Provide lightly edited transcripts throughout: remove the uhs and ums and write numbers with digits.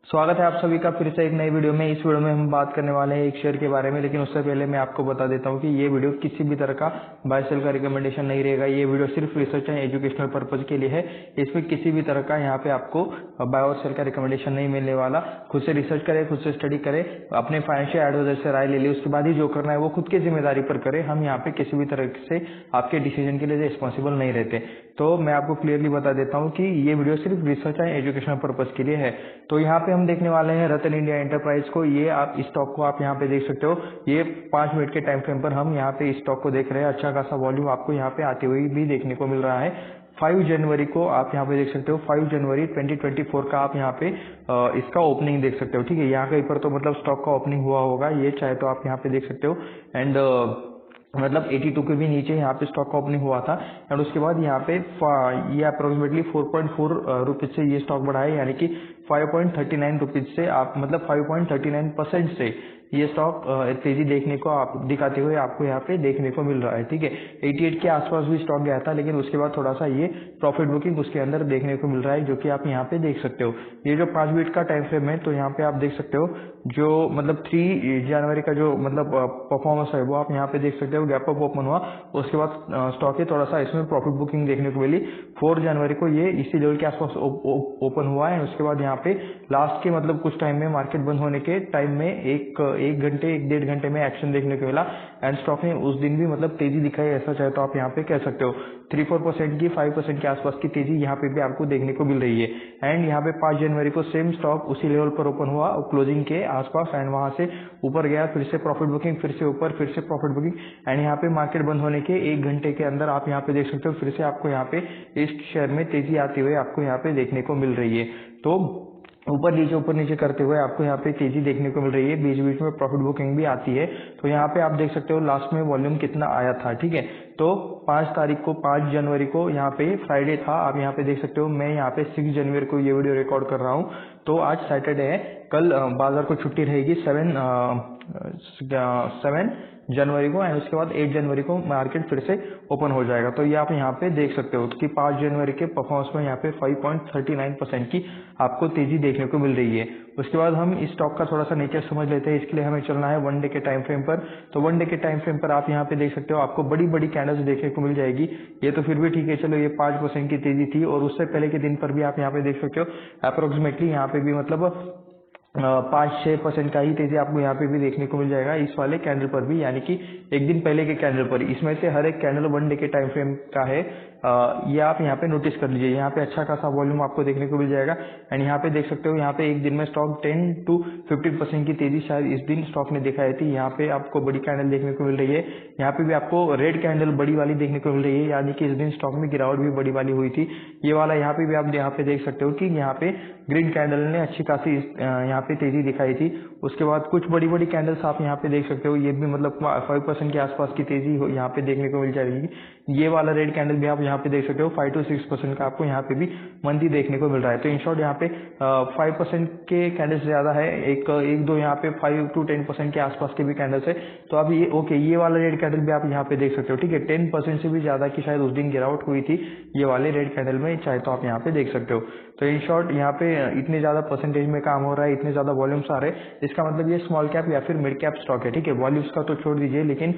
स्वागत है आप सभी का फिर से एक नई वीडियो में। इस वीडियो में हम बात करने वाले हैं एक शेयर के बारे में, लेकिन उससे पहले मैं आपको बता देता हूं कि ये वीडियो किसी भी तरह का बाय सेल का रिकमेंडेशन नहीं रहेगा। ये वीडियो सिर्फ रिसर्च एंड एजुकेशनल पर्पज के लिए है। इसमें किसी भी तरह का यहाँ पे आपको बाय और सेल का रिकमेंडेशन नहीं मिलने वाला। खुद से रिसर्च करें, खुद से स्टडी करें, अपने फाइनेंशियल एडवाइजर से राय ले ली, उसके बाद ही जो करना है वो खुद की जिम्मेदारी पर करें। हम यहाँ पे किसी भी तरह से आपके डिसीजन के लिए रिस्पॉन्सिबल नहीं रहते। तो मैं आपको क्लियरली बता देता हूँ कि ये वीडियो सिर्फ रिसर्च एंड एजुकेशनल पर्पज के लिए है। तो यहाँ पे हम देखने वाले हैं रतन इंडिया एंटरप्राइज को। ये आप स्टॉक को आप यहाँ पे देख सकते हो। ये 5 मिनट के टाइम फ्रेम पर हम यहाँ पे स्टॉक को देख रहे हैं। अच्छा खासा वॉल्यूम आपको यहाँ पे आती हुई भी देखने को मिल रहा है। 5 जनवरी को आप यहाँ पे देख सकते हो। 5 जनवरी 2024 का आप यहाँ पे इसका ओपनिंग देख सकते हो। ठीक है, यहाँ कहीं पर तो मतलब स्टॉक का ओपनिंग हुआ होगा, ये चाहे तो आप यहाँ पे देख सकते हो। एंड मतलब 82 के भी नीचे यहाँ पे स्टॉक का ओपनिंग हुआ था। एंड उसके बाद यहाँ पे ये अप्रोक्सीमेटली 4.4 रुपीज से ये स्टॉक बढ़ा है, यानी कि 5.39 रुपीज से आप मतलब 5.39% से ये स्टॉक तेजी देखने को आप दिखाते हुए आपको यहाँ पे देखने को मिल रहा है। ठीक है, 88 के आसपास भी स्टॉक गया था, लेकिन उसके बाद थोड़ा सा ये प्रॉफिट बुकिंग उसके अंदर देखने को मिल रहा है, जो कि आप यहाँ पे देख सकते हो। ये जो 5 मिनट का टाइम फ्रेम है, तो यहाँ पे आप देख सकते हो जो मतलब 3 जनवरी का जो मतलब परफॉर्मेंस है वो आप यहाँ पे देख सकते हो। गैप अप ओपन हुआ, उसके बाद स्टॉक है थोड़ा सा इसमें प्रॉफिट बुकिंग देखने को मिली। 4 जनवरी को ये इसी लेवल के आसपास ओपन हुआ है। उसके बाद यहाँ पे लास्ट के मतलब कुछ टाइम में मार्केट बंद होने के टाइम में एक घंटे 1.5 घंटे में एक्शन देखने को मिला। एंड स्टॉक ने उस दिन भी मतलब तेजी दिखाई, ऐसा चाहे तो आप यहाँ पे कह सकते हो। 3-4% की 5% के आसपास की तेजी यहाँ पे भी आपको देखने को मिल रही है। एंड यहाँ पे 5 जनवरी को सेम स्टॉक उसी लेवल पर ओपन हुआ क्लोजिंग के आसपास, एंड वहां से ऊपर गया, फिर से प्रॉफिट बुकिंग, फिर से ऊपर, फिर से प्रॉफिट बुकिंग। एंड यहाँ पे मार्केट बंद होने के 1 घंटे के अंदर आप यहाँ पे देख सकते हो फिर से आपको यहाँ पे इस शेयर में तेजी आते हुए आपको यहाँ पे देखने को मिल रही है। तो ऊपर नीचे करते हुए आपको यहाँ पे तेजी देखने को मिल रही है। बीच बीच में प्रॉफिट बुकिंग भी आती है। तो यहाँ पे आप देख सकते हो लास्ट में वॉल्यूम कितना आया था। ठीक है, तो 5 जनवरी को यहाँ पे फ्राइडे था, आप यहाँ पे देख सकते हो। मैं यहाँ पे 6 जनवरी को ये वीडियो रिकॉर्ड कर रहा हूँ। तो आज सैटरडे है, कल बाजार को छुट्टी रहेगी 7 जनवरी को। एंड उसके बाद 8 जनवरी को मार्केट फिर से ओपन हो जाएगा। तो ये आप यहाँ पे देख सकते हो कि 5 जनवरी के परफॉर्मेंस में यहाँ पे 5.39% की आपको तेजी देखने को मिल रही है। उसके बाद हम इस स्टॉक का थोड़ा सा नेचर समझ लेते हैं। इसके लिए हमें चलना है 1 डे के टाइम फ्रेम पर। तो 1 डे के टाइम फ्रेम पर आप यहाँ पे देख सकते हो आपको बड़ी बड़ी कैंडल्स देखने को मिल जाएगी। ये तो फिर भी ठीक है, चलो ये 5% की तेजी थी। और उससे पहले के दिन पर भी आप यहाँ पे देख सकते हो अप्रोक्सीमेटली यहाँ पे भी मतलब 5-6% का ही तेजी आपको यहाँ पे भी देखने को मिल जाएगा इस वाले कैंडल पर भी, यानी कि एक दिन पहले के कैंडल पर। इसमें से हर एक कैंडल 1 डे के टाइम फ्रेम का है। ये आप यहाँ पे नोटिस कर लीजिए। यहाँ पे अच्छा खासा वॉल्यूम आपको देखने को मिल जाएगा। एंड यहाँ पे देख सकते हो यहाँ पे एक दिन में स्टॉक 10-15% की तेजी शायद इस दिन स्टॉक ने दिखाई थी। यहाँ पे आपको बड़ी कैंडल देखने को मिल रही है। यहाँ पे भी आपको रेड कैंडल बड़ी वाली देखने को मिल रही है, यानी कि इस दिन स्टॉक में गिरावट भी बड़ी वाली हुई थी। ये वाला यहाँ पे भी आप यहाँ पे देख सकते हो कि यहाँ पे ग्रीन कैंडल ने अच्छी खासी यहाँ पे तेजी दिखाई थी। उसके बाद कुछ बड़ी बड़ी कैंडल्स आप यहाँ पे देख सकते हो, ये भी मतलब 5% के आसपास की तेजी यहाँ पे देखने को मिल जाएगी। ये वाला रेड कैंडल भी आप यहाँ पे देख सकते हो 5-6% का आपको यहाँ पे भी मंदी देखने को मिल रहा है। तो इन शॉर्ट यहाँ पे 5% के कैंडल्स ज्यादा है, एक दो यहाँ पे 5-10% के आसपास के भी कैंडल्स है। तो अब ये ओके, ये वाला रेड कैंडल भी आप यहाँ पे देख सकते हो। ठीक है, 10% से भी ज्यादा की शायद उस दिन गिरावट हुई थी ये वाले रेड कैंडल में, चाहे तो आप यहाँ पे देख सकते हो। तो इन शॉर्ट यहाँ पे इतने ज्यादा परसेंटेज में काम हो रहा है, इतने ज्यादा वॉल्यूम्स आ रहे हैं, इसका मतलब ये स्मॉल कैप या फिर मिड कैप स्टॉक है। ठीक है, वॉल्यूम्स का तो छोड़ दीजिए, लेकिन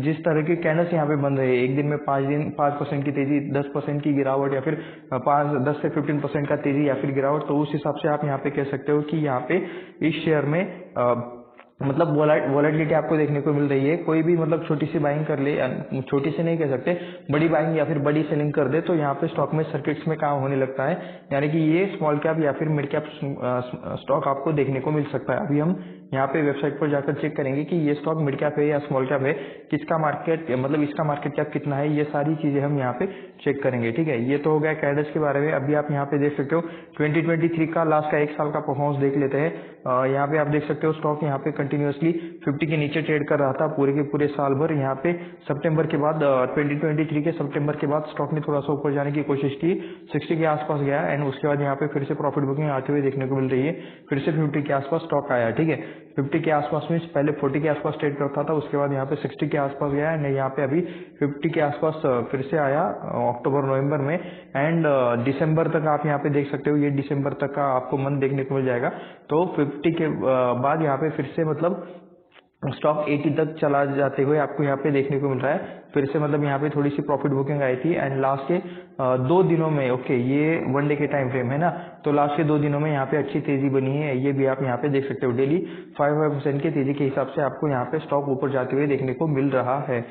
जिस तरह के कैंडल्स यहाँ पे बन रहे हैं, एक दिन में 5% की तेजी, 10% की गिरावट, या फिर 10 से 15% का तेजी या फिर गिरावट, तो उस हिसाब से आप यहाँ पे कह सकते हो कि यहाँ पे इस शेयर में मतलब वॉलेटिलिटी आपको देखने को मिल रही है। कोई भी मतलब छोटी सी बाइंग कर ले, छोटी से नहीं कह सकते, बड़ी बाइंग या फिर बड़ी सेलिंग कर दे, तो यहाँ पे स्टॉक में सर्किट्स में काम होने लगता है, यानी कि ये स्मॉल कैप या फिर मिड कैप स्टॉक आपको देखने को मिल सकता है। अभी हम यहाँ पे वेबसाइट पर जाकर चेक करेंगे कि ये स्टॉक मिड कैप है या स्मॉल कैप है, किसका मार्केट मतलब इसका मार्केट कैप कितना है, ये सारी चीजें हम यहाँ पे चेक करेंगे। ठीक है, ये तो हो गया कैंडल्स के बारे में। अभी आप यहाँ पे देख सकते हो 2023 का लास्ट का 1 साल का परफॉर्मेंस देख लेते हैं। यहाँ पे आप देख सकते हो स्टॉक यहाँ पे कंटिन्यूअसली 50 के नीचे ट्रेड कर रहा था पूरे के पूरे साल भर। यहाँ पे सितंबर के बाद 2023 के सितंबर के बाद स्टॉक ने थोड़ा सा ऊपर जाने की कोशिश की, 60 के आसपास गया, एंड उसके बाद यहाँ पे फिर से प्रॉफिट बुकिंग आते हुए देखने को मिल रही है, फिर से 50 के आसपास स्टॉक आया। ठीक है, 50 के आसपास में, पहले 40 के आसपास ट्रेड करता था, उसके बाद यहाँ पे 60 के आसपास गया एंड यहाँ पे अभी 50 के आसपास फिर से आया अक्टूबर नवंबर में। एंड दिसंबर तक आप यहाँ पे देख सकते हो, ये दिसंबर तक का आपको मंथ देखने को मिल जाएगा। तो 50 के बाद यहाँ पे फिर से मतलब स्टॉक 80 तक चला जाते हुए आपको यहाँ पे देखने को मिल रहा है। फिर से मतलब यहाँ पे थोड़ी सी प्रॉफिट बुकिंग आई थी एंड लास्ट के 2 दिनों में, ओके ये 1 डे के टाइम फ्रेम है ना, तो लास्ट के 2 दिनों में यहाँ पे अच्छी तेजी बनी है, ये भी आप यहाँ पे देख सकते हो। डेली 5% की तेजी के हिसाब से आपको यहाँ पे स्टॉक ऊपर जाते हुए देखने को मिल रहा है।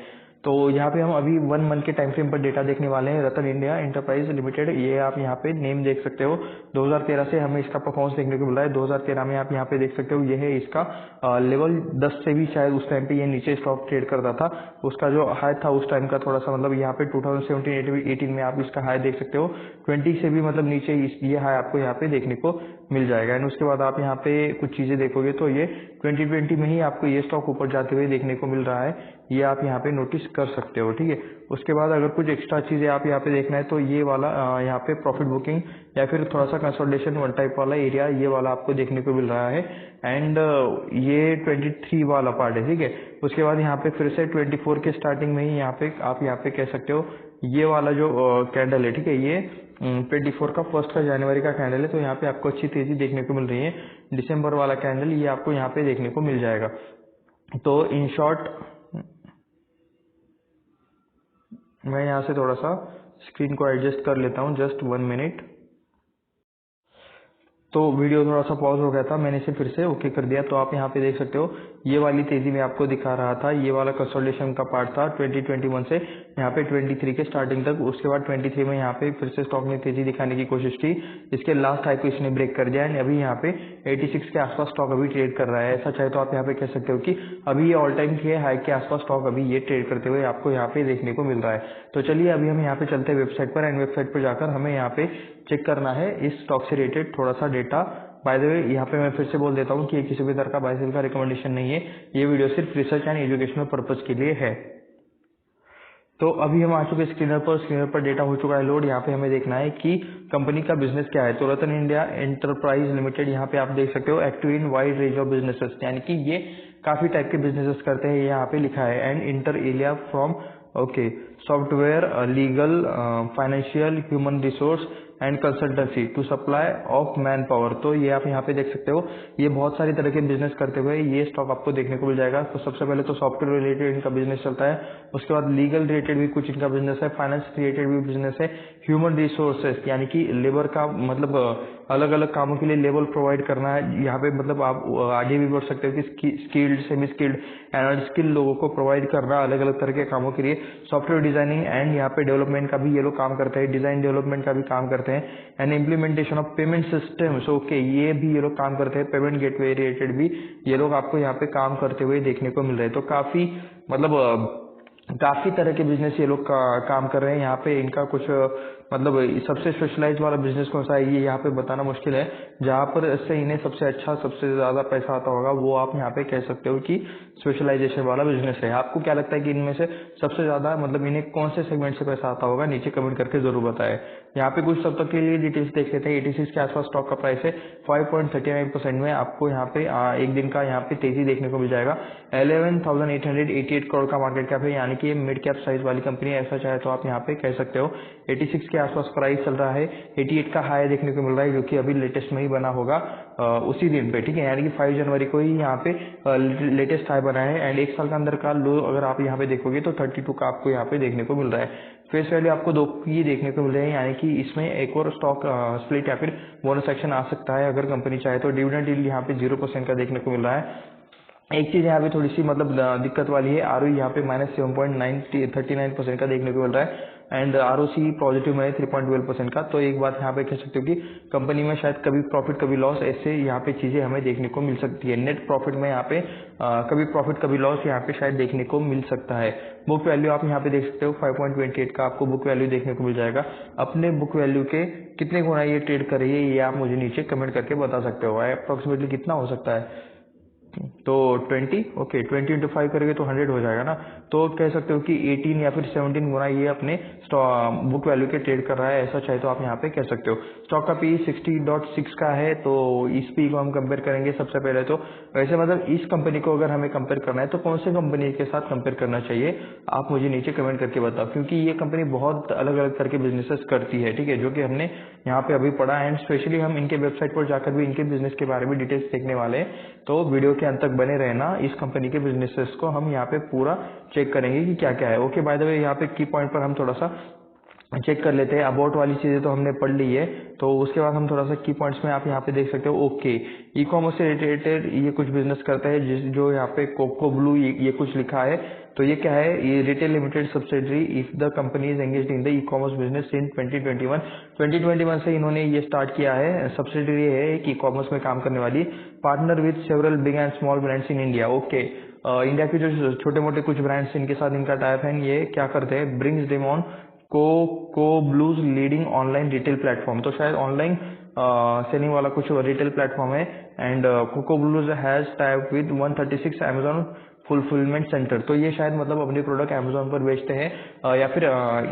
तो यहाँ पे हम अभी 1 मंथ के टाइम फ्रेम पर डेटा देखने वाले हैं। रतन इंडिया एंटरप्राइज लिमिटेड, ये आप यहाँ पे नेम देख सकते हो। 2013 से हमें इसका परफॉर्मेंस देखने को मिल रहा है। 2013 में आप यहाँ पे देख सकते हो, ये है इसका लेवल 10 से भी शायद उस टाइम पे ये नीचे स्टॉक ट्रेड करता था। उसका जो हाई था उस टाइम का थोड़ा सा मतलब यहाँ पे 2017-18 में आप इसका हाई देख सकते हो। 20 से भी मतलब नीचे ये हाई आपको यहाँ पे देखने को मिल जाएगा। एंड उसके बाद आप यहाँ पे कुछ चीजें देखोगे तो ये 2020 में ही आपको ये स्टॉक ऊपर जाते हुए देखने को मिल रहा है, ये आप यहाँ पे नोटिस कर सकते हो, ठीक है। उसके बाद अगर कुछ एक्स्ट्रा चीजें आप यहाँ पे देखना है तो ये वाला यहाँ पे प्रॉफिट बुकिंग या फिर थोड़ा सा कंसोलिडेशन वन टाइप वाला एरिया, ये वाला आपको देखने को मिल रहा है। एंड ये 23 वाला पार्ट है, ठीक है। उसके बाद यहाँ पे फिर से 24 के स्टार्टिंग में ही यहाँ पे आप यहाँ पे कह सकते हो ये वाला जो कैंडल है, ठीक है, ये 24 का 1 जनवरी का कैंडल है। तो यहाँ पे आपको अच्छी तेजी देखने को मिल रही है। दिसंबर वाला कैंडल ये आपको यहाँ पे देखने को मिल जाएगा। तो इन शॉर्ट मैं यहाँ से थोड़ा सा स्क्रीन को एडजस्ट कर लेता हूँ, जस्ट 1 मिनट। तो वीडियो थोड़ा सा पॉज हो गया था, मैंने इसे फिर से ओके कर दिया। तो आप यहाँ पे देख सकते हो ये वाली तेजी में आपको दिखा रहा था, ये वाला कंसोलिडेशन का पार्ट था 2021 से यहाँ पे 23 के स्टार्टिंग तक। उसके बाद 23 में यहाँ पे फिर से स्टॉक ने तेजी दिखाने की कोशिश की, इसके लास्ट हाई को इसने ब्रेक कर दिया एंड अभी यहाँ पे 86 के आसपास स्टॉक अभी ट्रेड कर रहा है। ऐसा चाहे तो आप यहाँ पे कह सकते हो कि अभी ये ऑल टाइम के हाई के आसपास स्टॉक अभी ये ट्रेड करते हुए आपको यहाँ पे देखने को मिल रहा है। तो चलिए अभी हम यहाँ पे चलते हैं वेबसाइट पर एंड वेबसाइट पर जाकर हमें यहाँ पे चेक करना है इस स्टॉक से रिलेटेड थोड़ा सा डेटा। बाय द वे यहाँ पे मैं फिर से बोल देता हूँ कि ये किसी भी तरह का बाय सेल का रिकमेंडेशन नहीं है, ये वीडियो सिर्फ रिसर्च एंड एजुकेशनल पर्पज के लिए है। तो अभी हम आ चुके स्क्रीनर पर डेटा हो चुका है लोड। यहाँ पे हमें देखना है कि कंपनी का बिजनेस क्या है। तो रतन इंडिया एंटरप्राइज लिमिटेड यहाँ पे आप देख सकते हो active in wide range of businesses, यानी कि ये काफी टाइप के बिजनेसेस करते हैं, यहाँ पे लिखा है। And inter area from okay software, legal, financial, human resource and consultancy to supply of manpower. तो ये आप यहाँ पे देख सकते हो, ये बहुत सारी तरह के बिजनेस करते हुए ये स्टॉक आपको देखने को मिल जाएगा। तो सबसे पहले तो सॉफ्टवेयर रिलेटेड इनका बिजनेस चलता है, उसके बाद लीगल रिलेटेड भी कुछ इनका बिजनेस है, फाइनेंस रिलेटेड भी बिजनेस है, ह्यूमन रिसोर्सेज यानी कि लेबर का मतलब अलग अलग कामों के लिए लेबर प्रोवाइड करना है। यहाँ पे मतलब आप आगे भी बढ़ सकते हो कि skilled, semi skilled and unskilled लोगों को प्रोवाइड करना अलग अलग तरह के कामों के लिए। सॉफ्टवेयर डिजाइनिंग एंड यहाँ पे डेवलपमेंट का भी ये लोग काम करते हैं, डिजाइन डेवलपमेंट का भी काम करते हैं and implementation of payment systems, okay ये भी ये लोग काम करते हैं। पेमेंट गेटवे रिलेटेड भी ये लोग आपको यहाँ पे काम करते हुए देखने को मिल रहे हैं। तो काफी मतलब काफी तरह के बिजनेस ये लोग काम कर रहे हैं। यहाँ पे इनका कुछ मतलब सबसे स्पेशलाइज वाला बिजनेस कौन सा है ये यहाँ पे बताना मुश्किल है। जहाँ पर इससे इन्हें सबसे अच्छा सबसे ज्यादा पैसा आता होगा वो आप यहाँ पे कह सकते हो कि स्पेशलाइजेशन वाला बिजनेस है। आपको क्या लगता है कि इनमें से सबसे ज्यादा मतलब इन्हें कौन से सेगमेंट से पैसा आता होगा, नीचे कमेंट करके जरूर बताएं। यहाँ पे कुछ तब तक के लिए डिटेल्स देख लेते हैं। 86 के आसपास स्टॉक का प्राइस है, 5.39% में आपको यहाँ पे एक दिन का यहाँ पे तेजी देखने को मिल जाएगा। 11,888 करोड़ का मार्केट कैप है, यानी कि मिड कैप साइज वाली कंपनी है, ऐसा चाहे तो आप यहाँ पे कह सकते हो। 86 के आसपास प्राइस चल रहा है, 88 का हाई देखने को मिल रहा है जो कि अभी लेटेस्ट में ही बना होगा उसी दिन पे, ठीक है, यानी कि 5 जनवरी को ही यहाँ पे लेटेस्ट हाई बना है। एंड एक साल के अंदर का लो अगर आप यहाँ पे देखोगे तो 32 का आपको यहाँ पे देखने को मिल रहा है। फेस वैल्यू आपको 2 की देखने को मिल रहे हैं, यानी कि इसमें एक और स्टॉक स्प्लिट या फिर बोनस एक्शन आ सकता है अगर कंपनी चाहे तो। डिविडेंड यील्ड यहाँ पे 0% का देखने को मिल रहा है। एक चीज यहाँ पे थोड़ी सी मतलब दिक्कत वाली है, आरओई यहाँ पे -7.39% का देखने को मिल रहा है एंड आरओसी पॉजिटिव में 3.12% का। तो एक बात यहाँ पे कह सकते हो कि कंपनी में शायद कभी प्रॉफिट कभी लॉस, ऐसे यहाँ पे चीजें हमें देखने को मिल सकती है। नेट प्रॉफिट में यहाँ पे कभी प्रॉफिट कभी लॉस यहाँ पे शायद देखने को मिल सकता है। बुक वैल्यू आप यहाँ पे देख सकते हो 5.28 का आपको बुक वैल्यू देखने को मिल जाएगा। अपने बुक वैल्यू के कितने गुना ये ट्रेड कर रही है ये आप मुझे नीचे कमेंट करके बता सकते हो, अप्रोक्सीमेटली कितना हो सकता है। तो 20, ओके 20 इंटू 5 करेंगे तो 100 हो जाएगा ना। तो कह सकते हो कि 18 या फिर 17 गुना ये अपने बुक वैल्यू के ट्रेड कर रहा है, ऐसा चाहे तो आप यहाँ पे कह सकते हो। स्टॉक का पी 60.6 का है, तो इस पी को हम कंपेयर करेंगे सबसे पहले तो। वैसे मतलब इस कंपनी को अगर हमें कंपेयर करना है तो कौन से कंपनी के साथ कंपेयर करना चाहिए, आप मुझे नीचे कमेंट करके बताओ, क्योंकि ये कंपनी बहुत अलग अलग तरह के बिजनेसेस करती है, ठीक है, जो कि हमने यहाँ पे अभी पढ़ा। एंड स्पेशली हम इनके वेबसाइट पर जाकर भी इनके बिजनेस के बारे में डिटेल्स देखने वाले हैं, तो वीडियो के अंत तक बने रहना। इस कंपनी के बिजनेसेस को हम यहाँ पे पूरा चेक करेंगे कि क्या क्या है। ओके, बाय द वे यहाँ पे की पॉइंट पर हम थोड़ा सा चेक कर लेते हैं। अबाउट वाली चीजें तो हमने पढ़ ली है, तो उसके बाद हम थोड़ा सा की पॉइंट्स में आप यहाँ पे देख सकते हो। ओके, ई कॉमर्स से रिलेटेड ये कुछ बिजनेस करता है, जो यहाँ पे कोको ब्लू ये कुछ लिखा है, तो ये क्या है, ये retail limited subsidiary if the company is engaged in the e commerce business in 2021 से इन्होंने ये स्टार्ट किया है। सब्सिडरी है एक ई कॉमर्स में काम करने वाली, partner with several big and small brands in India. Okay, India के जो छोटे मोटे कुछ ब्रांड्स इनके साथ इनका टाइप है, ये क्या करते हैं, brings them on Coco Blues leading online retail platform, तो शायद ऑनलाइन सेलिंग वाला कुछ रिटेल प्लेटफॉर्म है। And Coco Blues has type with 136 Amazon fulfilment centre, तो ये शायद मतलब अपने प्रोडक्ट अमेजोन पर बेचते हैं, या फिर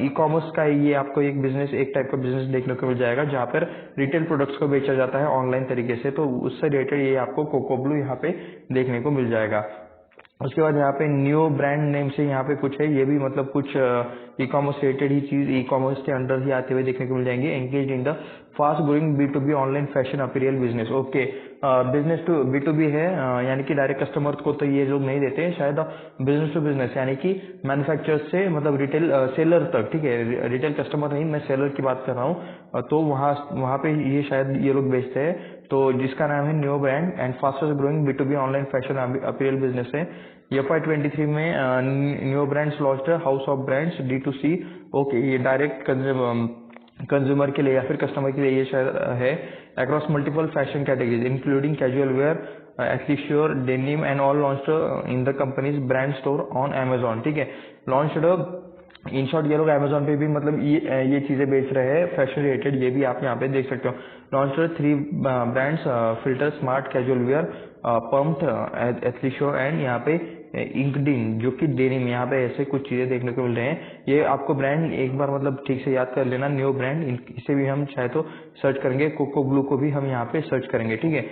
ई कॉमर्स का ये आपको एक बिजनेस, एक टाइप का बिजनेस देखने को मिल जाएगा जहाँ पर रिटेल प्रोडक्ट्स को बेचा जाता है ऑनलाइन तरीके से, तो उससे रिलेटेड ये आपको कोको ब्लू यहाँ पे देखने को मिल जाएगा। उसके बाद यहाँ पे न्यू ब्रांड नेम से यहाँ पे कुछ है, ये भी मतलब कुछ ई कॉमर्स रिलेटेड ही चीज ई कॉमर्स के अंडर ही आते हुए देखने को मिल जाएंगे। Engage in the fast growing B2B online fashion apparel business. Okay, business to B2B है, यानी कि डायरेक्ट कस्टमर को तो ये लोग नहीं देते हैं, शायद बिजनेस टू बिजनेस, यानी कि मैन्युफैक्चरर से मतलब रिटेल सेलर तक, ठीक है, रिटेल कस्टमर नहीं, मैं सेलर की बात कर रहा हूँ, तो वहाँ पे ये शायद ये लोग बेचते हैं, तो जिसका नाम है new brand and fastest growing B2B online fashion apparel business है। FY23 में new brands launched house of brands D2C। Okay, ये डायरेक्ट कंज्यूमर के लिए या फिर कस्टमर के लिए ये शायद है, across multiple fashion categories including casual wear, athleisure, denim and all launched in the companies brand store on Amazon, ठीक है, लॉन्च्ड इन शॉर्ट। ये लोग अमेजोन पे भी मतलब ये चीजें बेच रहे हैं फैशन रिलेटेड, ये भी आप यहाँ पे देख सकते हो। Launched 3 brands, filter, smart casual wear, pumped, athleisure and यहाँ पे इंकडिन, जो कि डेनिम, यहाँ पे ऐसे कुछ चीजें देखने को मिल रहे हैं। ये आपको ब्रांड एक बार मतलब ठीक से याद कर लेना, न्यू ब्रांड, इसे भी हम चाहे तो सर्च करेंगे, कोको ब्लू को भी हम यहाँ पे सर्च करेंगे, ठीक है।